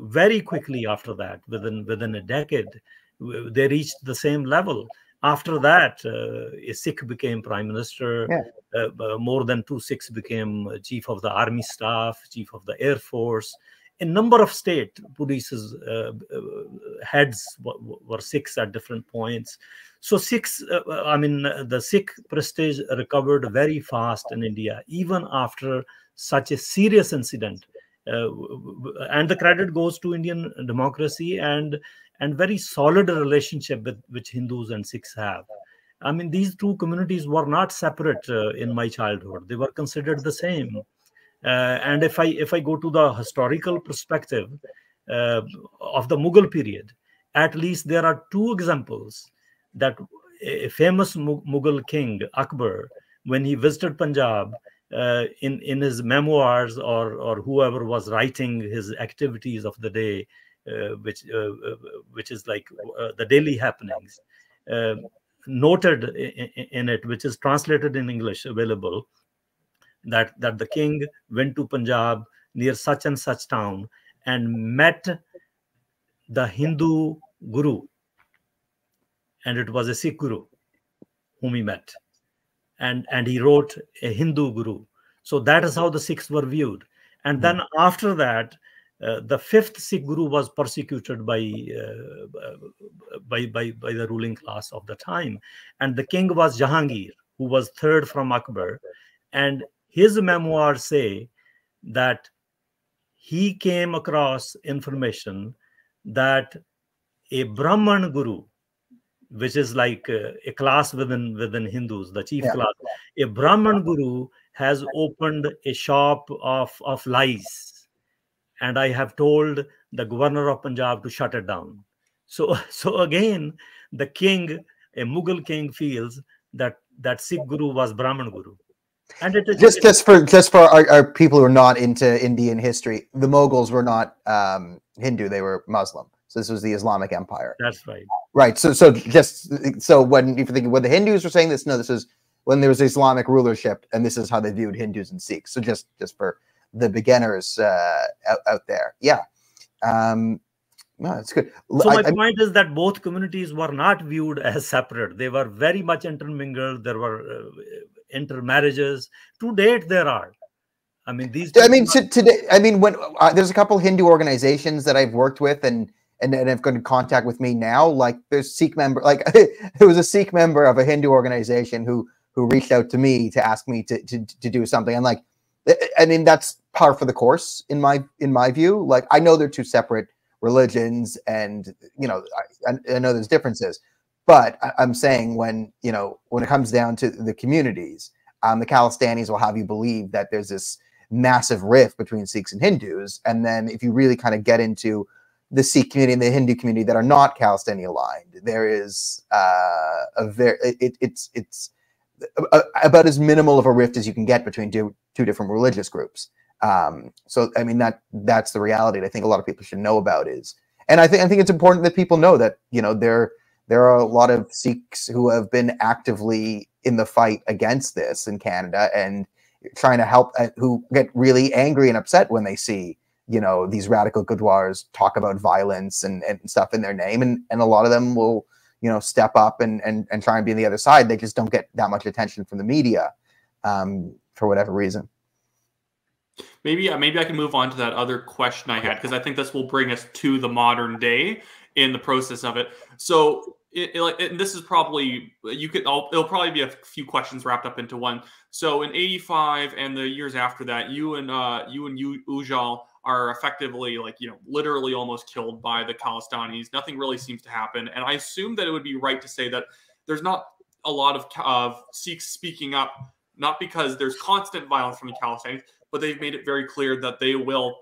very quickly after that. Within a decade, they reached the same level. After that, a Sikh became prime minister. Yeah. More than 2 Sikhs became chief of the army staff, chief of the air force. A number of state police's heads were Sikhs at different points. So Sikhs, the Sikh prestige recovered very fast in India, even after such a serious incident. And the credit goes to Indian democracy and very solid relationship which Hindus and Sikhs have. I mean, these two communities were not separate in my childhood. They were considered the same. And if I go to the historical perspective of the Mughal period, at least there are two examples that a famous Mughal king, Akbar, when he visited Punjab, in his memoirs or whoever was writing his activities of the day, which is like the daily happenings, noted in it, which is translated in English, available, that the king went to Punjab near such and such town, and met the Hindu guru, and it was a Sikh guru whom he met, and he wrote a Hindu guru. So that is how the Sikhs were viewed. And then after that, the fifth Sikh guru was persecuted by the ruling class of the time, and the king was Jahangir, who was third from Akbar, and his memoirs say that he came across information that a Brahman guru, which is like a class within Hindus, the chief class, a Brahman guru has opened a shop of lies, and I have told the governor of Punjab to shut it down. So again, the king, a Mughal king, feels that Sikh guru was Brahman guru. And it is just for our people who are not into Indian history, the Mughals were not Hindu; they were Muslim. So this was the Islamic Empire. That's right. Right. So when you're thinking when the Hindus were saying this, no, this is when there was Islamic rulership, and this is how they viewed Hindus and Sikhs. So just for the beginners out there, yeah. No, that's good. So my point is that both communities were not viewed as separate. They were very much intermingled. There were intermarriages. To date, there are. I mean, today. I mean, when there's a couple Hindu organizations that I've worked with and have got in contact with me now. Like there's Sikh member. Like there was a Sikh member of a Hindu organization who reached out to me to ask me to do something. And like, I mean, that's par for the course in my view. Like I know they're two separate religions, and I know there's differences, but I'm saying when it comes down to the communities, the Khalistanis will have you believe that there's this massive rift between Sikhs and Hindus, and then if you really kind of get into the Sikh community and the Hindu community that are not Khalistani aligned, there is it's about as minimal of a rift as you can get between two different religious groups. So I mean that's the reality that I think a lot of people should know about is, and I think it's important that people know that there are a lot of Sikhs who have been actively in the fight against this in Canada and trying to help, who get really angry and upset when they see these radical Gurdwaras talk about violence and stuff in their name, and a lot of them will step up and try and be on the other side. They just don't get that much attention from the media for whatever reason. Maybe I can move on to that other question I had, because I think this will bring us to the modern day in the process of it. So and this is probably it'll probably be a few questions wrapped up into one. So in '85 and the years after that, you and Ujjal are effectively literally almost killed by the Khalistanis. Nothing really seems to happen, and I assume that it would be right to say that there's not a lot of Sikhs speaking up, not because there's constant violence from the Khalistanis, but they've made it very clear that they will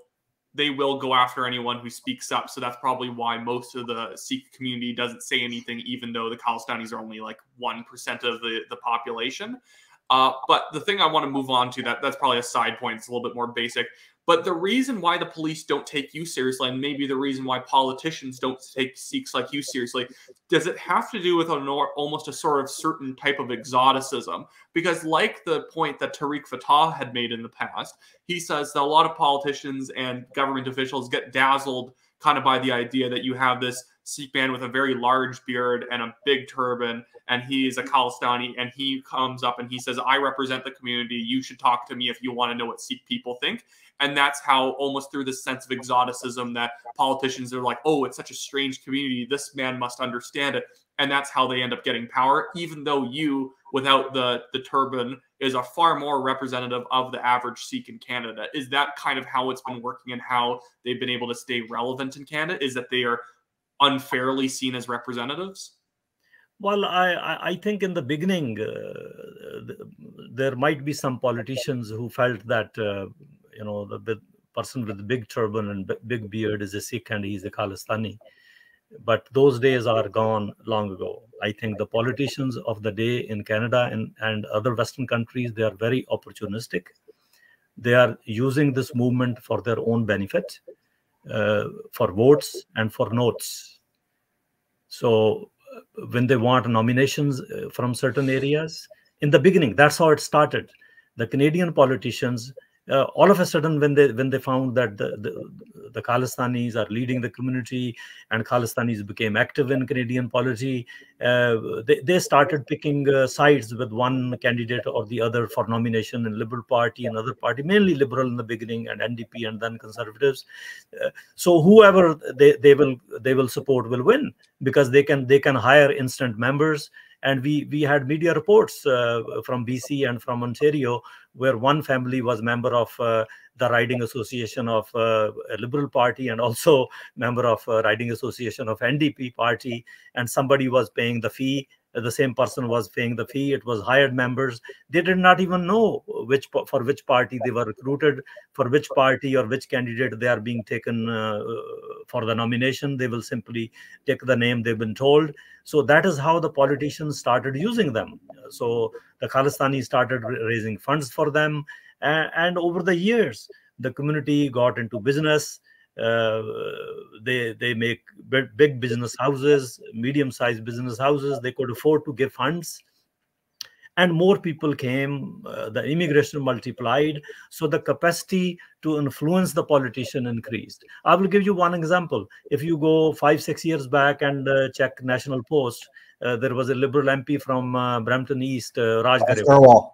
go after anyone who speaks up. So that's probably why most of the Sikh community doesn't say anything, even though the Khalistanis are only like 1% of the population. But the thing I want to move on to, that's probably a side point. It's a little bit more basic. But the reason why the police don't take you seriously, and maybe the reason why politicians don't take Sikhs like you seriously, does it have to do with almost a sort of certain type of exoticism? Because like the point that Tariq Fatah had made in the past, he says that a lot of politicians and government officials get dazzled kind of by the idea that you have this Sikh man with a very large beard and a big turban, and he's a Khalistani, and he comes up and he says, I represent the community. You should talk to me if you want to know what Sikh people think. And that's how, almost through this sense of exoticism, that politicians are like, oh, it's such a strange community. This man must understand it. And that's how they end up getting power, even though you, without the turban, is a far more representative of the average Sikh in Canada. Is that kind of how it's been working and how they've been able to stay relevant in Canada? Is that they are unfairly seen as representatives? Well, I think in the beginning, there might be some politicians who felt that, the person with the big turban and big beard is a Sikh and he's a Khalistani. But those days are gone long ago. I think the politicians of the day in Canada and other Western countries, they are very opportunistic. They are using this movement for their own benefit, for votes and for notes. So when they want nominations from certain areas, in the beginning, that's how it started. The Canadian politicians all of a sudden, when they found that the Khalistanis are leading the community and Khalistanis became active in Canadian polity, they started picking sides with one candidate or the other for nomination in Liberal Party and other party, mainly Liberal in the beginning and NDP and then Conservatives. So whoever they will support will win, because they can hire instant members. And we had media reports from BC and from Ontario, where one family was member of the riding association of a Liberal Party and also member of riding association of NDP Party, and somebody was paying the fee. The same person was paying the fee. It was hired members. They did not even know for which party they were recruited, for which party or which candidate they are being taken for the nomination. They will simply take the name they've been told. So that is how the politicians started using them. So the Khalistani started raising funds for them. And over the years, the community got into business. They make big business houses, medium-sized business houses. They could afford to give funds, and more people came. The immigration multiplied, so the capacity to influence the politician increased. I will give you one example. If you go 5-6 years back and check National Post, there was a Liberal MP from Brampton East, Raj Garewal.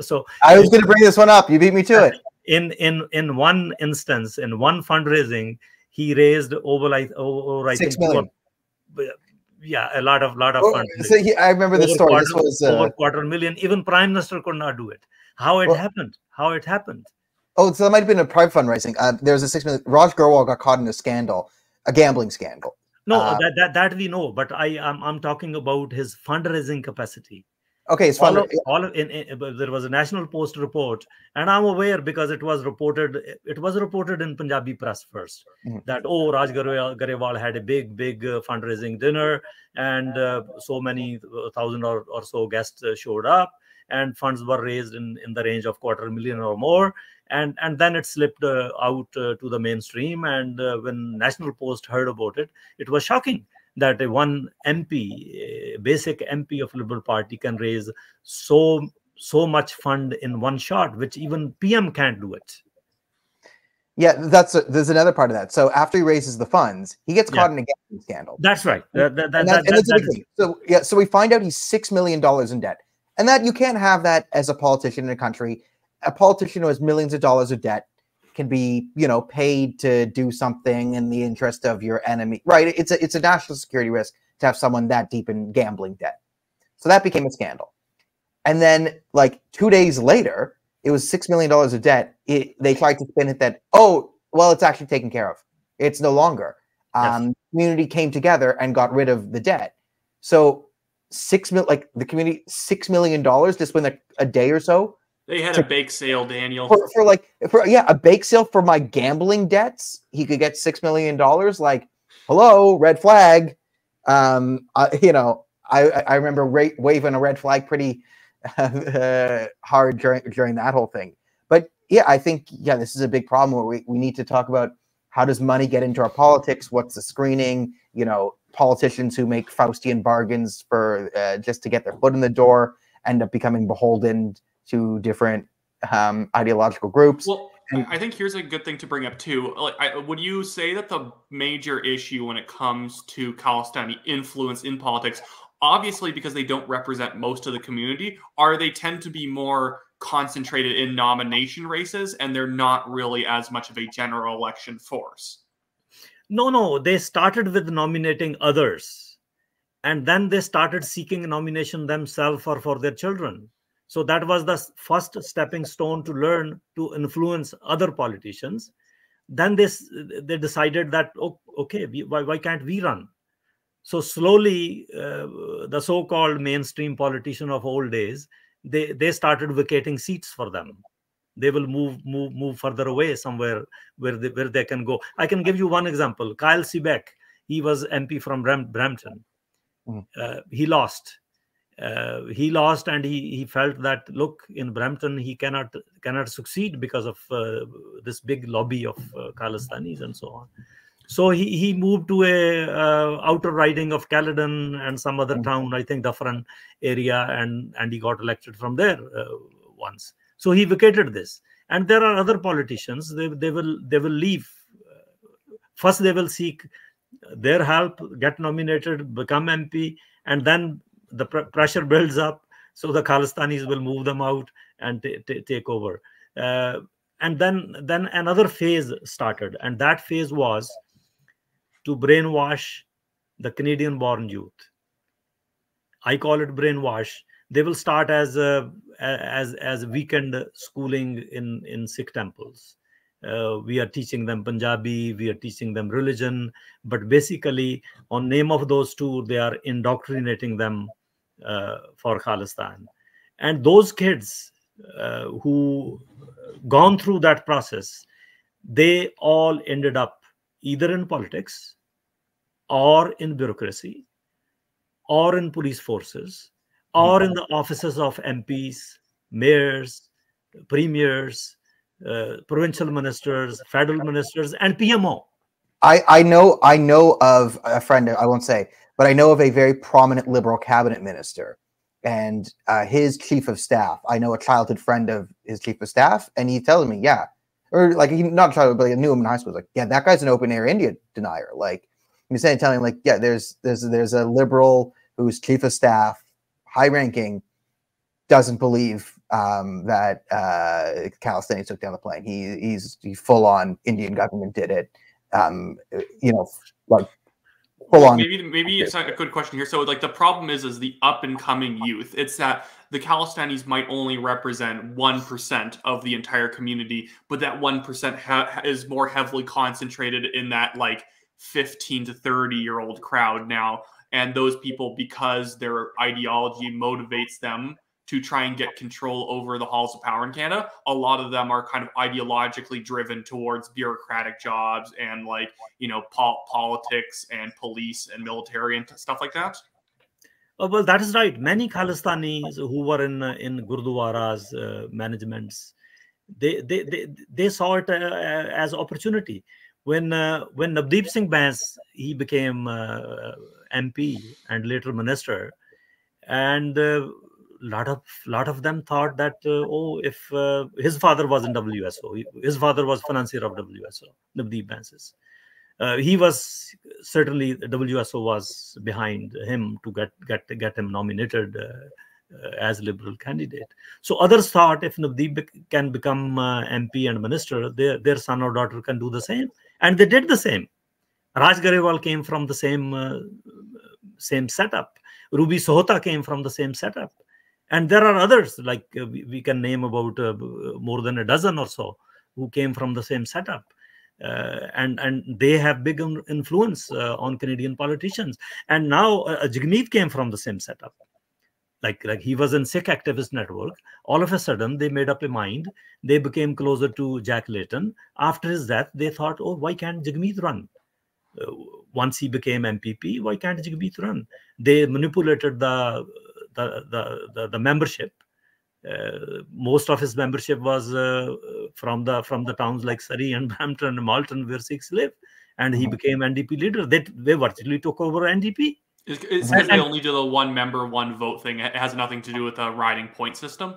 So I was going to bring this one up. You beat me to it. In one instance, in one fundraising, he raised over I 6 think million. A lot of funds. So I remember the story. This was over $250,000. Even Prime Minister could not do it. How it happened? Oh, so that might have been a private fundraising. There was a 6 million. Raj Garewal got caught in a scandal, a gambling scandal. No, that we know, but I'm talking about his fundraising capacity. Okay, it's there was a National Post report, and I'm aware because it was reported in Punjabi press first, that Raj Garewal had a big fundraising dinner, and so many thousand or so guests showed up, and funds were raised in the range of $250,000 or more, and then it slipped out to the mainstream. And when National Post heard about it, it was shocking that one MP, a basic MP of Liberal Party, can raise so much fund in one shot, which even PM can't do it. Yeah, there's another part of that. So after he raises the funds, he gets caught in a gambling scandal. That's right. That's a big thing. So we find out he's $6 million in debt, and that you can't have that as a politician in a country. A politician who has millions of dollars of debt can be, paid to do something in the interest of your enemy, right? It's a national security risk to have someone that deep in gambling debt. So that became a scandal. And then, like 2 days later, it was $6 million of debt. They tried to spin it that, it's actually taken care of. It's no longer. Yes. Community came together and got rid of the debt. So the community, $6 million to spend a day or so. They had a bake sale, Daniel. For a bake sale for my gambling debts. He could get $6 million. Like, hello, red flag. I remember waving a red flag pretty hard during that whole thing. But yeah, I think this is a big problem where we need to talk about how does money get into our politics? What's the screening? Politicians who make Faustian bargains for just to get their foot in the door end up becoming beholden to different ideological groups. Well, I think here's a good thing to bring up too. Would you say that the major issue when it comes to Khalistani influence in politics, obviously because they don't represent most of the community, they tend to be more concentrated in nomination races, and they're not really as much of a general election force? No, they started with nominating others, and then they started seeking nomination themselves or for their children. So that was the first stepping stone to learn to influence other politicians. Then they decided that, why can't we run? So slowly, the so-called mainstream politician of old days, they started vacating seats for them. They will move further away somewhere where they can go. I can give you one example. Kyle Seebeck, he was MP from Brampton. He lost. And he felt that, look, in Brampton he cannot succeed because of this big lobby of Khalistanis and so on. So he moved to a outer riding of Caledon and some other town, I think Dufferin area, and he got elected from there once. So he vacated this. And there are other politicians. They will leave. First, they will seek their help, get nominated, become MP, and then the pressure builds up. So the Khalistanis will move them out and take over. And then another phase started, and that phase was to brainwash the Canadian-born youth. I call it brainwash. They will start as weekend schooling in Sikh temples. We are teaching them Punjabi, we are teaching them religion, but basically on name of those two, they are indoctrinating them for Khalistan. And those kids who gone through that process, they all ended up either in politics or in bureaucracy or in police forces or in the offices of MPs, mayors, premiers, provincial ministers, federal ministers, and PMO. I know of a friend, I won't say, but I know of a very prominent Liberal cabinet minister, and his chief of staff. I know a childhood friend of his chief of staff, and he's telling me, yeah, or like he not childhood, but I knew him in high school. Like, yeah, that guy's an open air India denier. Like he's telling like, yeah, there's a Liberal who's chief of staff, high ranking, doesn't believe that Khalistanis took down the plane. He's full on Indian government did it. You know, like full on. Maybe it's not a good question here. So like the problem is the up and coming youth. It's that the Khalistanis might only represent 1% of the entire community, but that 1% is more heavily concentrated in that like 15 to 30-year-old crowd now. And those people, because their ideology motivates them to try and get control over the halls of power in Canada, a lot of them are kind of ideologically driven towards bureaucratic jobs and like, you know, politics and police and military and stuff like that. Oh, well, that is right. Many Khalistanis who were in Gurdwaras managements, they saw it as opportunity. When Navdeep Singh Bains, he became MP and later minister, and lot of them thought that if his father was in WSO, his father was financier of WSO, Navdeep Bains. He was certainly, WSO was behind him to get him nominated as Liberal candidate. So others thought if Navdeep can become MP and minister, their son or daughter can do the same, and they did the same. Raj Garewal came from the same setup. Ruby Sohota came from the same setup. And there are others, like we can name about more than a dozen or so, who came from the same setup. And they have big influence on Canadian politicians. And now Jagmeet came from the same setup. Like he was in Sikh Activist Network. All of a sudden, they made up a mind. They became closer to Jack Layton. After his death, they thought, oh, why can't Jagmeet run? Once he became MPP, why can't Jagmeet run? They manipulated the membership. Most of his membership was from the towns like Surrey and Brampton and Malton, where Sikhs live, and he became NDP leader. They virtually took over NDP. It's because they only do the one member, one vote thing. It has nothing to do with the riding point system.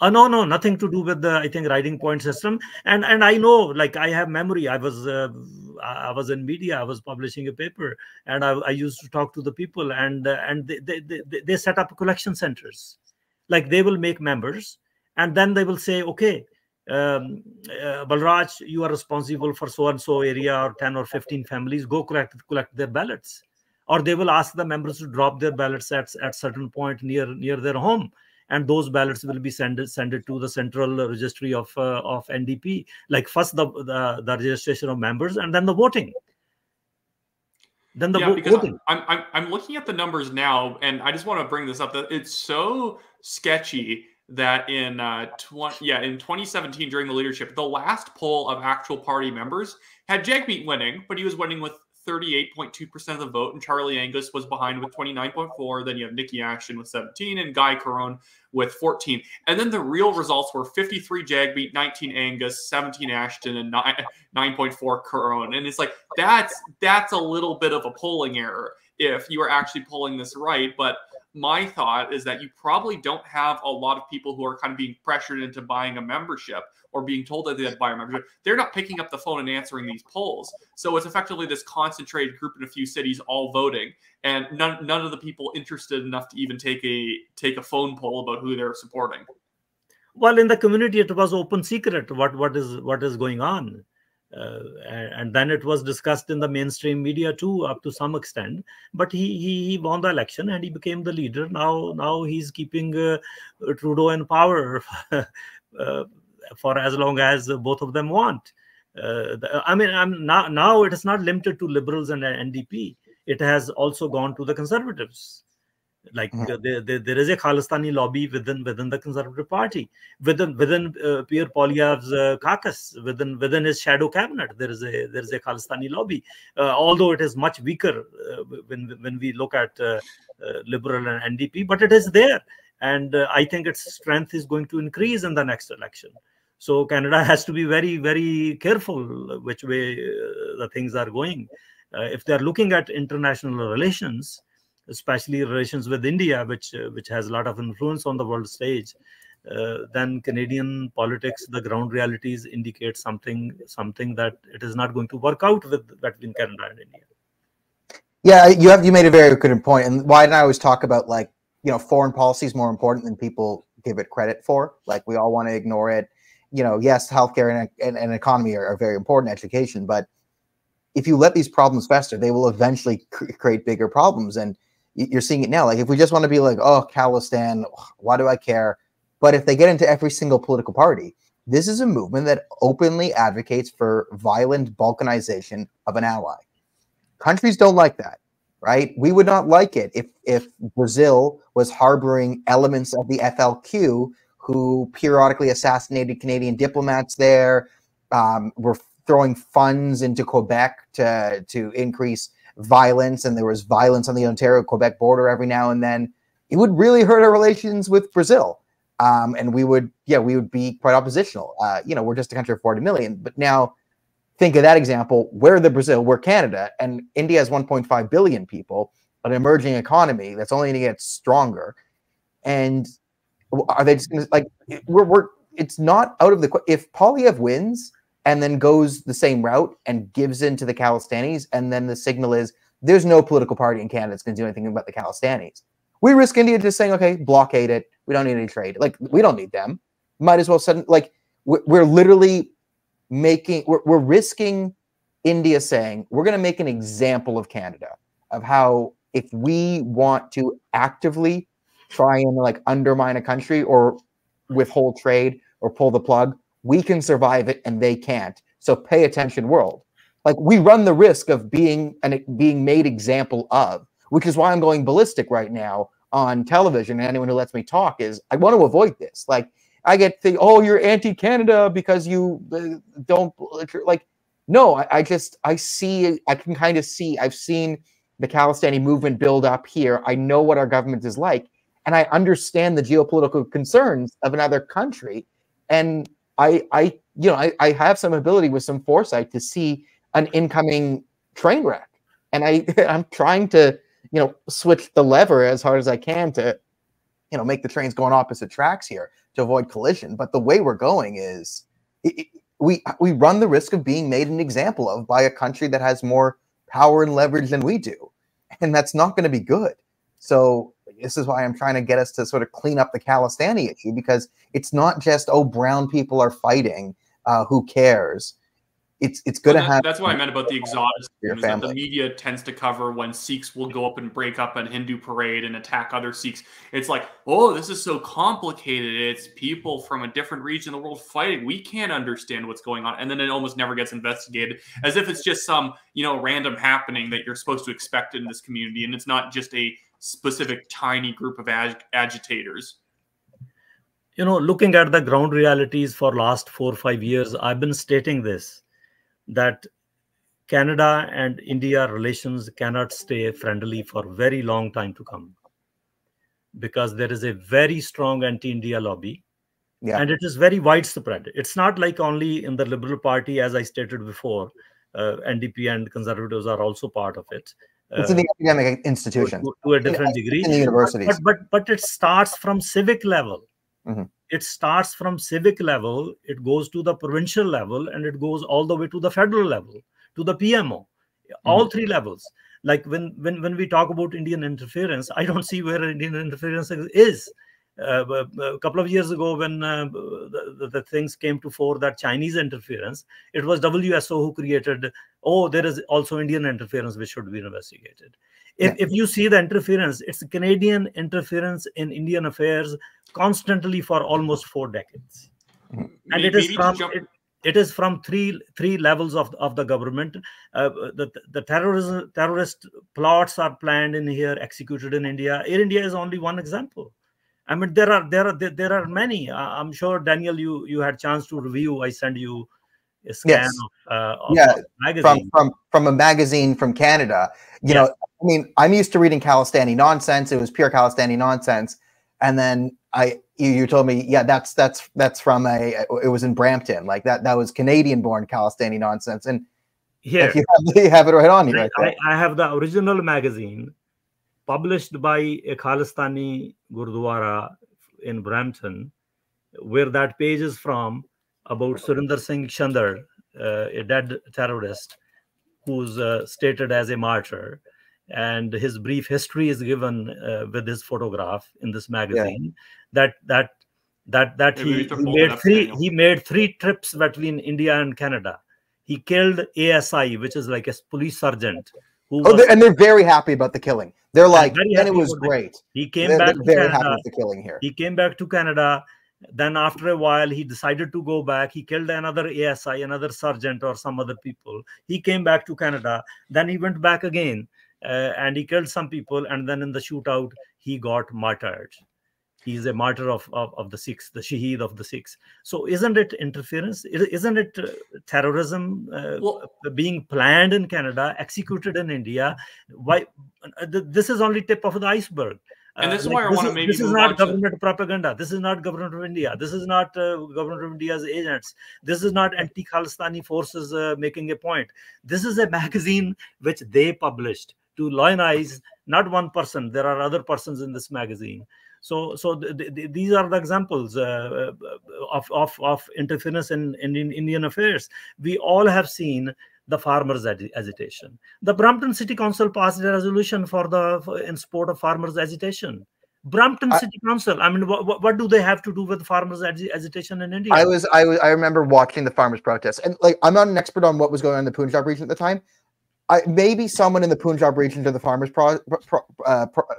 No, nothing to do with the, I think, riding point system. And I know, like, I have memory. I was in media. I was publishing a paper, and I used to talk to the people, and they set up collection centers. Like, they will make members, and then they will say, okay, Balraj, you are responsible for so and so area, or 10 or 15 families. Go collect their ballots. Or they will ask the members to drop their ballots at certain point near their home, and those ballots will be sent to the central registry of NDP. Like, first the registration of members, and then the voting. Then the voting. I'm looking at the numbers now, and I just want to bring this up. That it's so sketchy that in 2017 during the leadership, the last poll of actual party members had Jagmeet winning, but he was winning with 38.2% of the vote, and Charlie Angus was behind with 29.4%. Then you have Nikki Ashton with 17, and Guy Caron with 14. And then the real results were 53 Jagmeet, 19 Angus, 17 Ashton, and 9.4 Caron. And it's like that's a little bit of a polling error if you are actually polling this right. But my thought is that you probably don't have a lot of people who are kind of being pressured into buying a membership or being told that they have to buy a membership. They're not picking up the phone and answering these polls. So it's effectively this concentrated group in a few cities all voting, and none of the people interested enough to even take a phone poll about who they're supporting. Well, in the community, it was open secret what is going on. And then it was discussed in the mainstream media too, up to some extent. But he won the election and he became the leader. Now he's keeping Trudeau in power for as long as both of them want. I mean, now it is not limited to Liberals and NDP. It has also gone to the Conservatives. Like there is a Khalistani lobby within the Conservative Party, within Pierre Poilievre's caucus, within his shadow cabinet. There is a Khalistani lobby, although it is much weaker when we look at Liberal and NDP, but it is there, and I think its strength is going to increase in the next election. So Canada has to be very, very careful which way the things are going. If they are looking at international relations, especially relations with India, which has a lot of influence on the world stage, then Canadian politics, the ground realities indicate something that it is not going to work out between Canada and India. Yeah, you made a very good point. And why did I always talk about, like, foreign policy is more important than people give it credit for? Like, we all want to ignore it. Yes, healthcare and economy are very important, education, but if you let these problems fester, they will eventually create bigger problems. And you're seeing it now. Like, if we just want to be like, oh, Khalistan, why do I care? But if they get into every single political party, this is a movement that openly advocates for violent balkanization of an ally. Countries don't like that, right? We would not like it if Brazil was harboring elements of the FLQ who periodically assassinated Canadian diplomats there, were throwing funds into Quebec to increase violence, and there was violence on the Ontario-Quebec border every now and then. It would really hurt our relations with Brazil, and we would be quite oppositional. We're just a country of 40 million, but now think of that example. We're Brazil, we're Canada, and India has 1.5 billion people, an emerging economy that's only going to get stronger. And are they just going to, like, it's not out of the, if Poilievre wins and then goes the same route and gives in to the Khalistanis, and then the signal is there's no political party in Canada that's going to do anything about the Khalistanis, we risk India just saying, okay, blockade it. We don't need any trade. Like, we don't need them. Might as well send, like, we're literally we're risking India saying we're going to make an example of Canada, of how if we want to actively try and, like, undermine a country or withhold trade or pull the plug, we can survive it and they can't. So pay attention, world. Like, we run the risk of being made example of, which is why I'm going ballistic right now on television. And anyone who lets me talk is, I want to avoid this. Like, I get the, oh, you're anti-Canada because you don't, like, no, I can kind of see, I've seen the Khalistani movement build up here. I know what our government is like, and I understand the geopolitical concerns of another country. And I have some ability with some foresight to see an incoming train wreck. And I'm trying to, switch the lever as hard as I can to, make the trains go on opposite tracks here to avoid collision. But the way we're going is we run the risk of being made an example of by a country that has more power and leverage than we do. And that's not going to be good. So this is why I'm trying to get us to sort of clean up the Khalistani issue, because it's not just, oh, brown people are fighting, who cares? It's going to have. That's what I meant about the exoticism, that the media tends to cover when Sikhs will go up and break up a Hindu parade and attack other Sikhs. It's like, oh, this is so complicated. It's people from a different region of the world fighting. We can't understand what's going on. And then it almost never gets investigated, as if it's just some, random happening that you're supposed to expect in this community. And it's not just a specific tiny group of agitators. Looking at the ground realities for last 4 or 5 years, I've been stating this, that Canada and India relations cannot stay friendly for a very long time to come, because there is a very strong anti-India lobby, and it is very widespread. It's not like only in the Liberal Party, as I stated before. NDP and Conservatives are also part of it. It's in the academic institutions. To a different degree. In the universities. But it starts from civic level. Mm-hmm. It starts from civic level, it goes to the provincial level, and it goes all the way to the federal level, to the PMO. All three levels. Like when we talk about Indian interference, I don't see where Indian interference is. A couple of years ago, when the things came to fore that Chinese interference, it was WSO who created, there is also Indian interference which should be investigated. If you see the interference, it's Canadian interference in Indian affairs constantly for almost 4 decades. And it is from three levels of the government. The terrorist plots are planned in here, executed in India. Air India is only one example. I mean, there are many. I'm sure, Daniel, you had chance to review. I sent you a scan of a magazine. From a magazine from Canada. You know, I mean, I'm used to reading Khalistani nonsense. It was pure Khalistani nonsense, and then you told me, that's from it was in Brampton, like that was Canadian-born Khalistani nonsense. And here you have it right on here. I have the original magazine published by a Khalistani Gurdwara in Brampton, where that page is from, about Surinder Singh Chandar, a dead terrorist who's stated as a martyr, and his brief history is given with his photograph in this magazine. That he made 3 trips between India and Canada. He killed ASI, which is like a police sergeant. And they're very happy about the killing. They're like, and it was great. He came back to Canada. Happy with the killing here. He came back to Canada. Then after a while, he decided to go back. He killed another ASI, another sergeant, or some other people. He came back to Canada. Then he went back again, and he killed some people. And then in the shootout, he got martyred. He's a martyr of the Sikhs, the Shaheed of the Sikhs. So isn't it interference? Isn't it terrorism being planned in Canada, executed in India? Why? This is only tip of the iceberg. And this is why I want to maybe this is not government propaganda. This is not government of India. This is not government of India's agents. This is not anti-Khalistani forces making a point. This is a magazine which they published to lionize not one person. There are other persons in this magazine. So these are the examples of interference in Indian affairs. We all have seen the farmers' agitation. The Brampton City Council passed a resolution in support of farmers' agitation. Brampton City Council. I mean, what do they have to do with farmers' agitation in India? I remember watching the farmers' protests, and like I'm not an expert on what was going on in the Punjab region at the time. Maybe someone in the Punjab region to the farmers'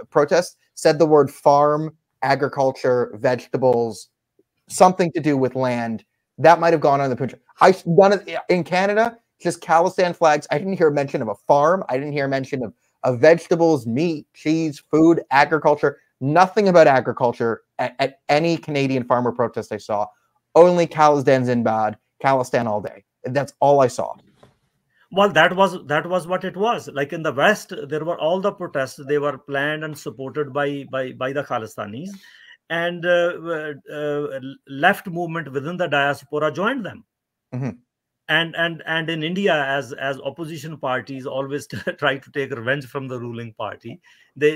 protest said the word farm, agriculture, vegetables, something to do with land. That might have gone on in the Punjab. In Canada, just Khalistan flags. I didn't hear a mention of a farm. I didn't hear a mention of vegetables, meat, cheese, food, agriculture. Nothing about agriculture at any Canadian farmer protest I saw. Only Khalistan Zindabad, Khalistan all day. That's all I saw. Well, that was what it was. Like in the West, there were all the protests. They were planned and supported by the Khalistanis, and left movement within the diaspora joined them. Mm-hmm. And in India, as opposition parties always try to take revenge from the ruling party, they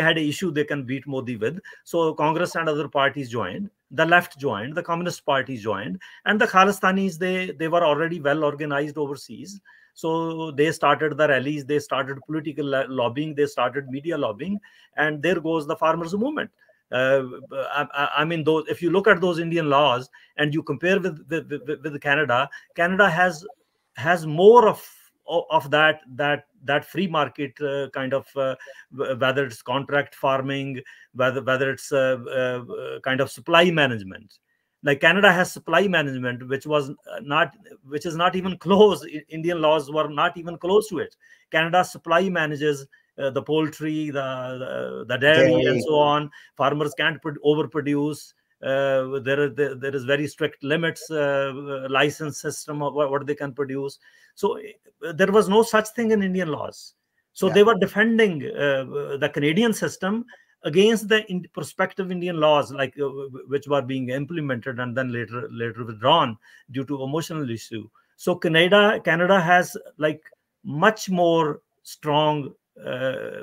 had an issue they can beat Modi with. So Congress and other parties joined. The left joined. The Communist parties joined, and the Khalistanis they were already well organized overseas. So they started the rallies. They started political lobbying. They started media lobbying, and there goes the farmers' movement. I mean, if you look at those Indian laws and you compare with Canada, Canada has more of that free market kind of whether it's contract farming, whether it's kind of supply management. Like Canada has supply management, which is not even close. Indian laws were not even close to it. Canada supply manages the poultry, the dairy, and so on. Farmers can't overproduce. There is very strict limits, license system of what they can produce. So there was no such thing in Indian laws. So they were defending the Canadian system against the prospective Indian laws, like which were being implemented and then later withdrawn due to emotional issue. So Canada has like much more strong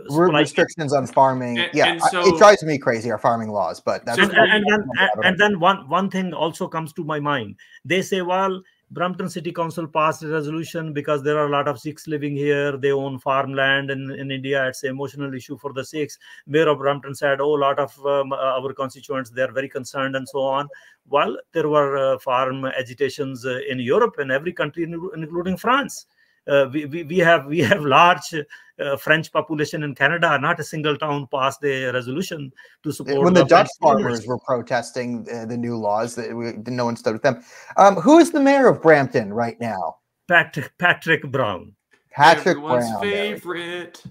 restrictions on farming. And so, it drives me crazy, our farming laws, but that's and then one thing also comes to my mind. They say, well, Brampton City Council passed a resolution because there are a lot of Sikhs living here. They own farmland in India. It's an emotional issue for the Sikhs. Mayor of Brampton said, oh, a lot of our constituents, they're very concerned and so on. Well, there were farm agitations in Europe and every country, including France. We have large French population in Canada. Not a single town passed a resolution to support. When the Dutch farmers were protesting the new laws, that no one stood with them. Who is the mayor of Brampton right now? Patrick Brown. Everyone's favorite.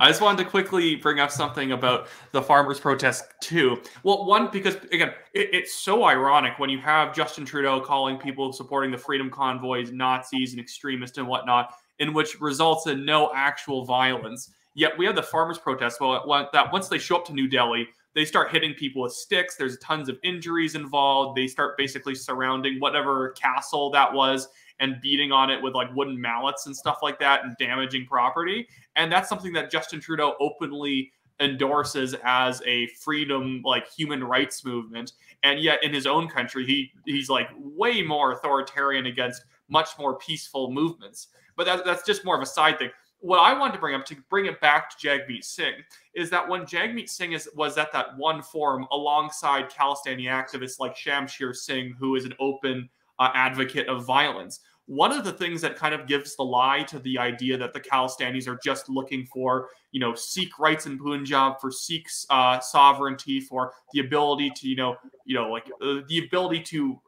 I just wanted to quickly bring up something about the farmers' protest too. Well, one, because again, it's so ironic when you have Justin Trudeau calling people supporting the Freedom Convoys Nazis and extremists and whatnot, in which results in no actual violence. Yet we have the farmers' protest. Well, that once they show up to New Delhi, they start hitting people with sticks. There's tons of injuries involved. They start basically surrounding whatever castle that was and beating on it with like wooden mallets and stuff like that and damaging property. And that's something that Justin Trudeau openly endorses as a freedom, like human rights movement. And yet in his own country, he's like way more authoritarian against much more peaceful movements. But that's just more of a side thing. What I wanted to bring up, to bring it back to Jagmeet Singh, is that when Jagmeet Singh was at that one forum alongside Khalistani activists like Shamsher Singh, who is an open advocate of violence, one of the things that kind of gives the lie to the idea that the Khalistanis are just looking for, Sikh rights in Punjab, for Sikh sovereignty, for the ability to, the ability to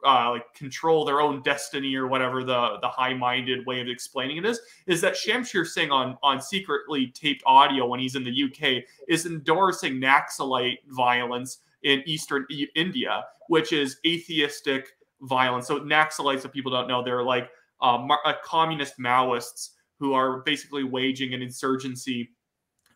control their own destiny or whatever the high-minded way of explaining it is that Shamsher Singh on secretly taped audio when he's in the UK is endorsing Naxalite violence in eastern India, which is atheistic violence. So Naxalites, if people don't know, they're like communist Maoists who are basically waging an insurgency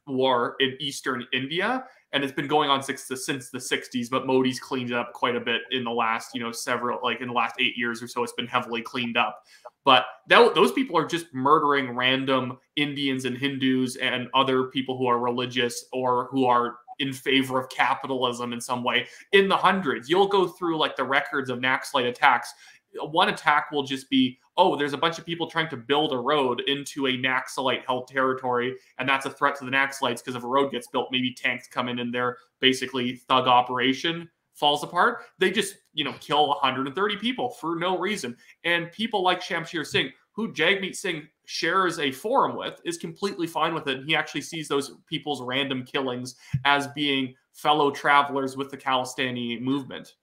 war in eastern India, and it's been going on since the 60s. But Modi's cleaned it up quite a bit in the last, in the last 8 years or so. It's been heavily cleaned up. But those people are just murdering random Indians and Hindus and other people who are religious or who are in favor of capitalism in some way in the hundreds. You'll go through like the records of Naxalite attacks. One attack will just be, oh, there's a bunch of people trying to build a road into a Naxalite-held territory, and that's a threat to the Naxalites because if a road gets built, maybe tanks come in and their basically thug operation falls apart. They just, kill 130 people for no reason. And people like Shamsher Singh, who Jagmeet Singh shares a forum with, is completely fine with it. And he actually sees those people's random killings as being fellow travelers with the Khalistani movement.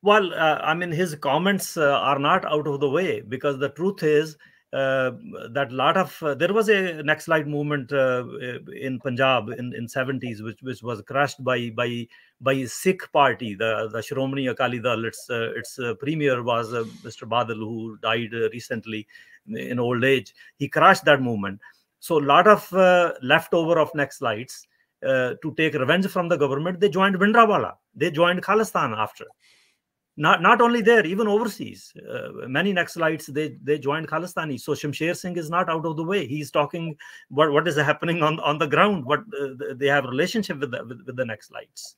Well, his comments are not out of the way, because the truth is that there was a Naxalite movement in Punjab in 70s, which was crushed by Sikh party, the Shiromani Akali Dal. Its premier was Mr. Badal, who died recently in old age. He crushed that movement. So a lot of leftover of Naxalites to take revenge from the government, they joined Bhindranwala. They joined Khalistan after. Not only there, even overseas, many Naxalites, they joined Khalistani. So Shamsher Singh is not out of the way. He's talking what is happening on the ground, what they have a relationship with the Naxalites.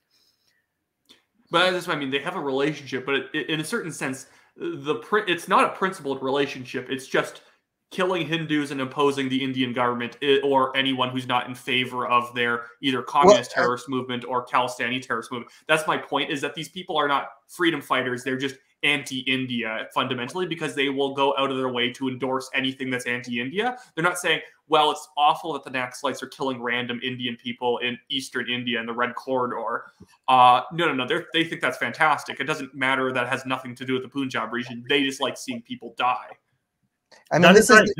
But that's what I mean. They have a relationship, but in a certain sense, it's not a principled relationship. It's just killing Hindus and opposing the Indian government or anyone who's not in favor of their either communist terrorist movement or Khalistani terrorist movement. That's my point, is that these people are not freedom fighters. They're just anti-India fundamentally, because they will go out of their way to endorse anything that's anti-India. They're not saying, well, it's awful that the Naxalites are killing random Indian people in eastern India in the Red Corridor. No. They think that's fantastic. It doesn't matter. That has nothing to do with the Punjab region. They just like seeing people die. That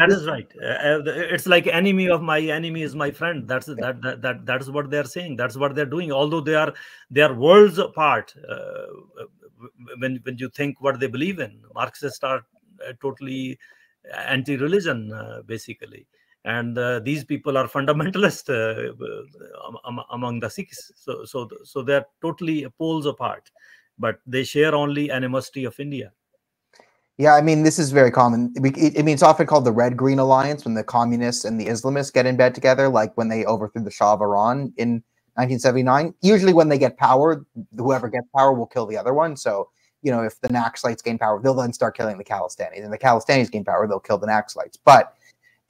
is right. It's like enemy of my enemy is my friend. That's what they're saying. That's what they're doing. Although they are worlds apart. When you think what they believe in, Marxists are totally anti-religion, basically, and these people are fundamentalist among the Sikhs. So they're totally poles apart, but they share only animosity of India. Yeah, I mean, this is very common. I mean, it's often called the Red-Green Alliance when the communists and the Islamists get in bed together, like when they overthrew the Shah of Iran in 1979. Usually when they get power, whoever gets power will kill the other one. So, you know, if the Naxalites gain power, they'll then start killing the Khalistanis. And the Khalistanis gain power, they'll kill the Naxalites. But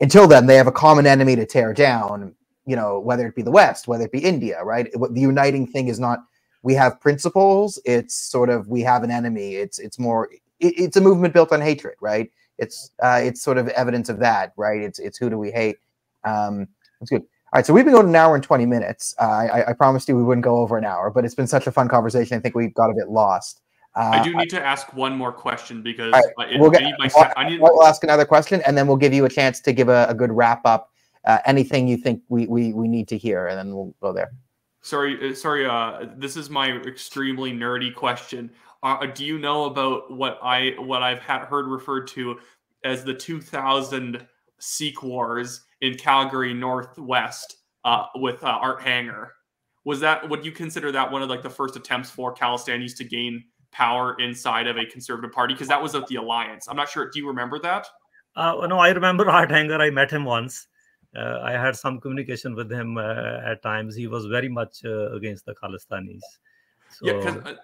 until then, they have a common enemy to tear down, you know, whether it be the West, whether it be India, right? The uniting thing is not we have principles. It's sort of we have an enemy. It's more... It's a movement built on hatred, right? It's sort of evidence of that, right? It's who do we hate? That's good. All right, so we've been going an hour and 20 minutes. I promised you we wouldn't go over an hour, but it's been such a fun conversation. I think we got a bit lost. I do need to ask one more question because right, we'll ask another question, and then we'll give you a chance to give a good wrap up. Anything you think we need to hear, and then we'll go there. Sorry. This is my extremely nerdy question. Do you know about what I've heard referred to as the 2000 Sikh Wars in Calgary Northwest with Art Hanger? Would you consider that one of like the first attempts for Khalistanis to gain power inside of a conservative party? Because that was of the Alliance. I'm not sure. Do you remember that? No, I remember Art Hanger. I met him once. I had some communication with him at times. He was very much against the Khalistanis. So, yeah, because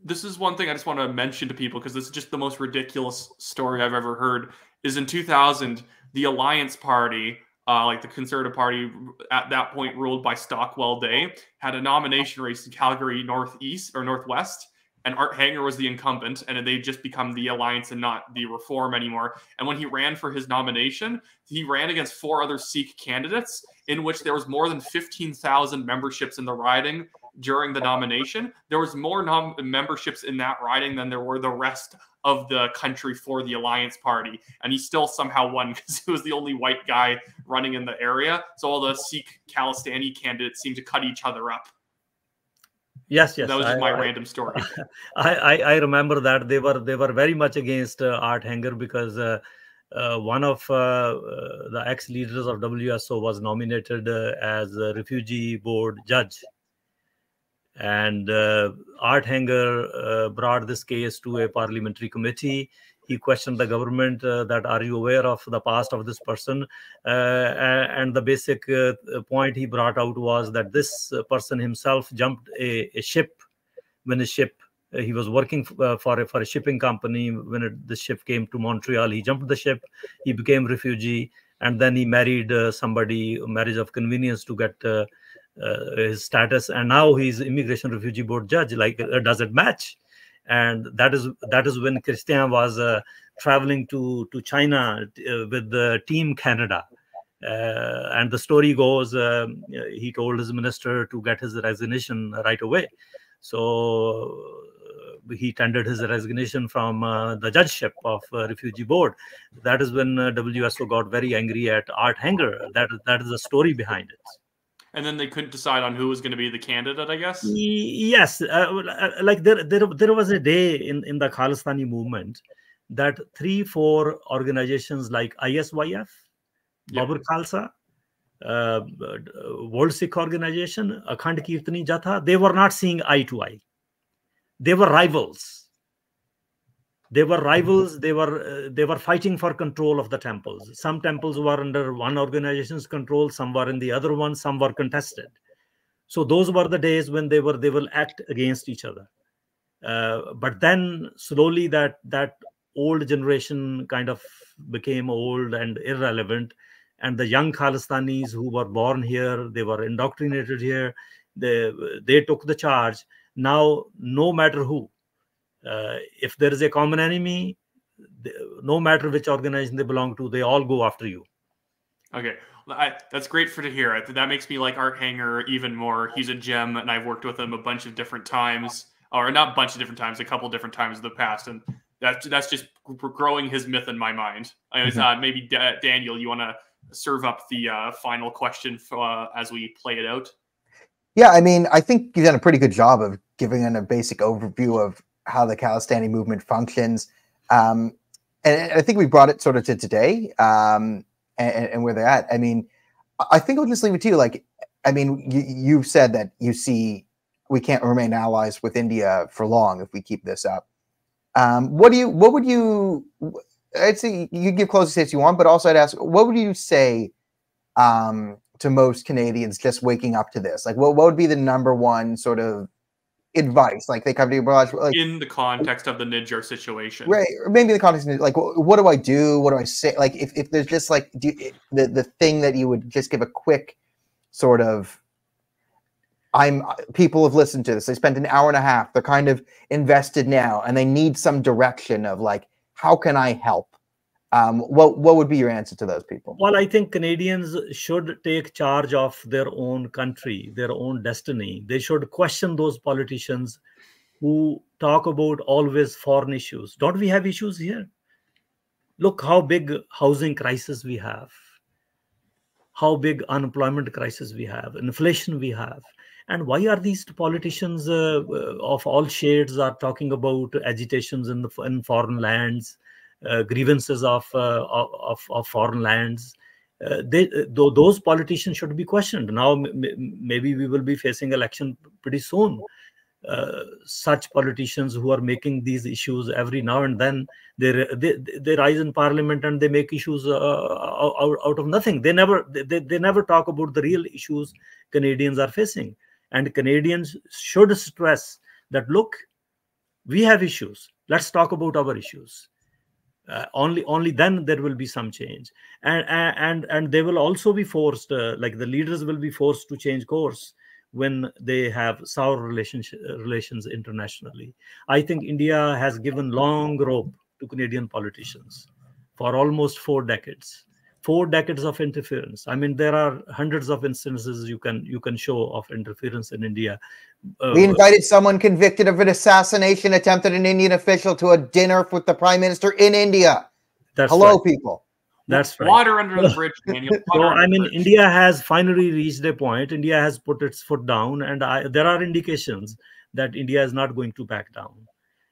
this is one thing I just want to mention to people because this is just the most ridiculous story I've ever heard. Is in 2000, the Alliance Party, like the Conservative Party at that point ruled by Stockwell Day, had a nomination race in Calgary Northwest, and Art Hanger was the incumbent, and they'd just become the Alliance and not the Reform anymore. And when he ran for his nomination, he ran against 4 other Sikh candidates, in which there was more than 15,000 memberships in the riding during the nomination. There was more memberships in that riding than there were the rest of the country for the Alliance Party. And he still somehow won because he was the only white guy running in the area. So all the Sikh Khalistani candidates seemed to cut each other up. Yes. That was just my random story. I remember that they were very much against Art Hanger because one of the ex-leaders of WSO was nominated as a refugee board judge. And Art Hanger brought this case to a parliamentary committee. He questioned the government that, are you aware of the past of this person? And the basic point he brought out was that this person himself jumped a ship when he was working for a shipping company. When the ship came to Montreal, he jumped the ship, he became refugee, and then he married somebody, marriage of convenience to get his status, and now he's immigration refugee board judge. Like, does it match? And that is when Christian was traveling to China with the Team Canada, and the story goes he told his minister to get his resignation right away. So he tendered his resignation from the judgeship of refugee board. That is when WSO got very angry at Art Hanger. That is the story behind it. And then they couldn't decide on who was going to be the candidate, I guess? Yes. Like there was a day in the Khalistani movement that 3-4 organizations like ISYF, Babur Khalsa, World Sikh Organization, Akhand Kirtani Jatha, they were not seeing eye to eye. They were rivals. They were fighting for control of the temples. Some temples were under one organization's control, some were in the other one, some were contested. So those were the days when they will act against each other. But then slowly that old generation kind of became old and irrelevant. And the young Khalistanis who were born here, they were indoctrinated here, they took the charge. Now, no matter who, if there is a common enemy, no matter which organization they belong to, they all go after you. Okay, that's great to hear. That makes me like Art Hanger even more. He's a gem, and I've worked with him a bunch of different times, or not a bunch of different times, a couple different times in the past, and that's just growing his myth in my mind. Maybe Daniel, you want to serve up the final question as we play it out? Yeah, I mean, I think you've done a pretty good job of giving a basic overview of how the Khalistani movement functions. And I think we brought it sort of to today and where they're at. I mean, I think I'll just leave it to you. Like, I mean, you've said that you see we can't remain allies with India for long if we keep this up. What would you? I'd say you give closing statements you want, but also I'd ask, what would you say to most Canadians just waking up to this? Like, what would be the number one sort of advice? Like, they come to you, like, in the context of the Niger situation, right? Or maybe the context of, like, what do I do? What do I say? Like, if there's just like the thing that you would just give a quick sort of. People have listened to this. They spent an hour and a half. They're kind of invested now, and they need some direction of like, how can I help? What would be your answer to those people? Well, I think Canadians should take charge of their own country, their own destiny. They should question those politicians who talk about always foreign issues. Don't we have issues here? Look how big housing crisis we have, how big unemployment crisis we have, inflation we have. And why are these politicians of all shades are talking about agitations in foreign lands, grievances of foreign lands? Those politicians should be questioned. Now, maybe we will be facing election pretty soon. Such politicians who are making these issues every now and then, they rise in parliament and they make issues out of nothing. They never talk about the real issues Canadians are facing. And Canadians should stress that, look, we have issues. Let's talk about our issues. Only then there will be some change. And they will also be forced, like the leaders will be forced to change course when they have sour relations internationally. I think India has given long rope to Canadian politicians for almost 4 decades. 4 decades of interference. I mean, there are hundreds of instances you can show of interference in India. We invited someone convicted of an assassination attempt at an Indian official to a dinner with the Prime Minister in India. Hello, right. People. That's right. Water under the bridge, Daniel. So, I mean, India has finally reached a point. India has put its foot down, and there are indications that India is not going to back down.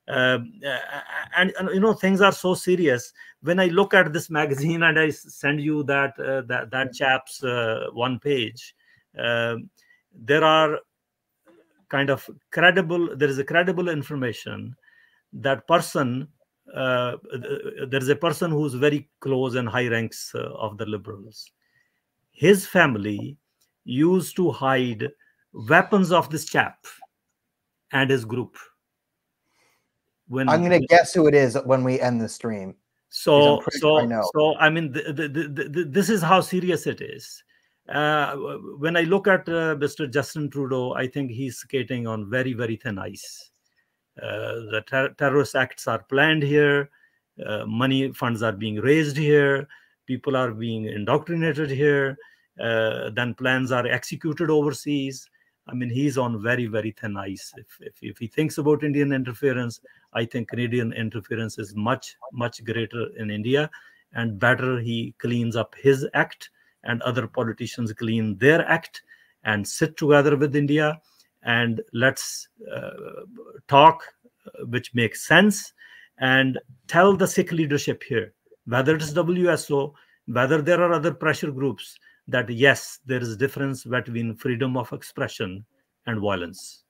And you know, things are so serious. When I look at this magazine and I send you that chap's one page, there are kind of there is a credible information that person. There is a person who's very close and high ranks of the Liberals. His family used to hide weapons of this chap and his group. I'm going to guess who it is when we end the stream. So I mean, this is how serious it is. When I look at Mr. Justin Trudeau, I think he's skating on very, very thin ice. The terrorist acts are planned here. Money funds are being raised here. People are being indoctrinated here. Then plans are executed overseas. I mean, he's on very, very thin ice. If he thinks about Indian interference, I think Canadian interference is much, much greater in India, and better he cleans up his act and other politicians clean their act and sit together with India and let's talk, which makes sense, and tell the Sikh leadership here, whether it's WSO, whether there are other pressure groups, that yes, there is a difference between freedom of expression and violence,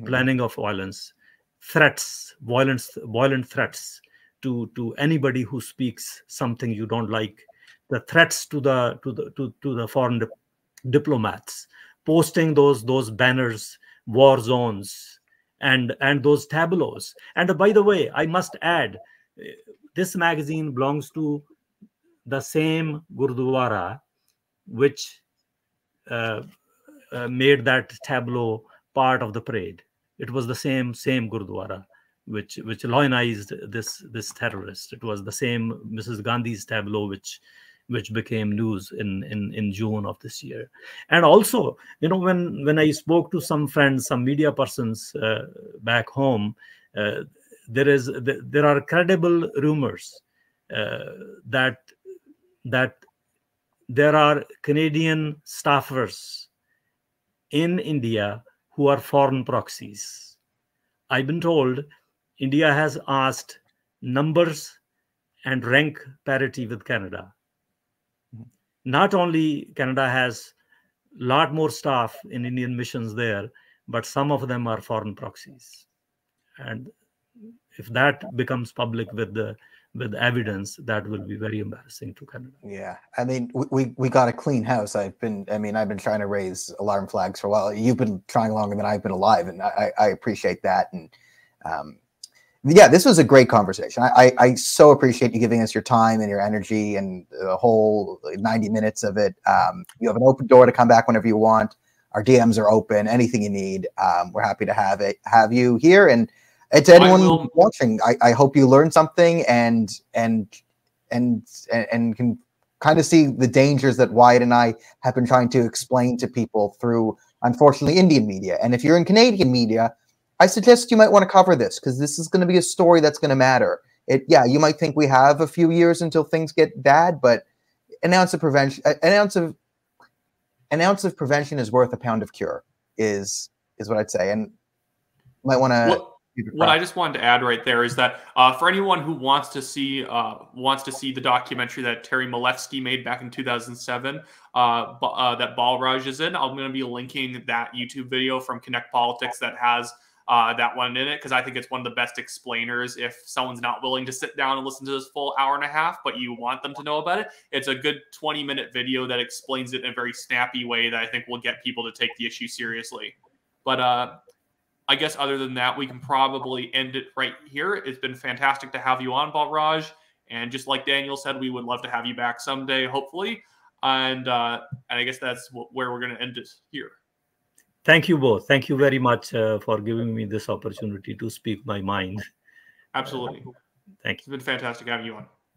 planning of violence, threats, violent threats to anybody who speaks something you don't like, the threats to the foreign diplomats, posting those banners, war zones, and those tableaus. And by the way, I must add, this magazine belongs to the same Gurdwara which made that tableau part of the parade. It was the same Gurdwara which lionized this terrorist. It was the same Mrs. Gandhi's tableau which became news in June of this year. And also, you know, when I spoke to some friends, some media persons back home, there are credible rumors that there are Canadian staffers in India who are foreign proxies. I've been told India has asked numbers and rank parity with Canada. Not only Canada has a lot more staff in Indian missions there, but some of them are foreign proxies. And if that becomes public with evidence, that will be very embarrassing to Canada. Yeah, I mean, we got a clean house. I've been trying to raise alarm flags for a while. You've been trying longer than I've been alive, and I appreciate that. And yeah, this was a great conversation. I so appreciate you giving us your time and your energy and the whole 90 minutes of it. You have an open door to come back whenever you want. Our DMs are open. Anything you need, we're happy to have you here. And to anyone watching, I hope you learned something and can kind of see the dangers that Wyatt and I have been trying to explain to people through, unfortunately, Indian media. And if you're in Canadian media, I suggest you might want to cover this, because this is going to be a story that's going to matter. Yeah, you might think we have a few years until things get bad, but an ounce of prevention is worth a pound of cure, is what I'd say. And you might want to. What I just wanted to add right there is that for anyone who wants to see the documentary that Terry Malevsky made back in 2007, that Balraj is in, I'm going to be linking that YouTube video from Connect Politics that has that one in it, because I think it's one of the best explainers. If someone's not willing to sit down and listen to this full hour and a half, but you want them to know about it, it's a good 20-minute video that explains it in a very snappy way that I think will get people to take the issue seriously. But I guess other than that, we can probably end it right here. It's been fantastic to have you on, Balraj. And just like Daniel said, we would love to have you back someday, hopefully. And I guess that's where we're going to end it here. Thank you both. Thank you very much for giving me this opportunity to speak my mind. Absolutely. Thank you. It's been fantastic having you on.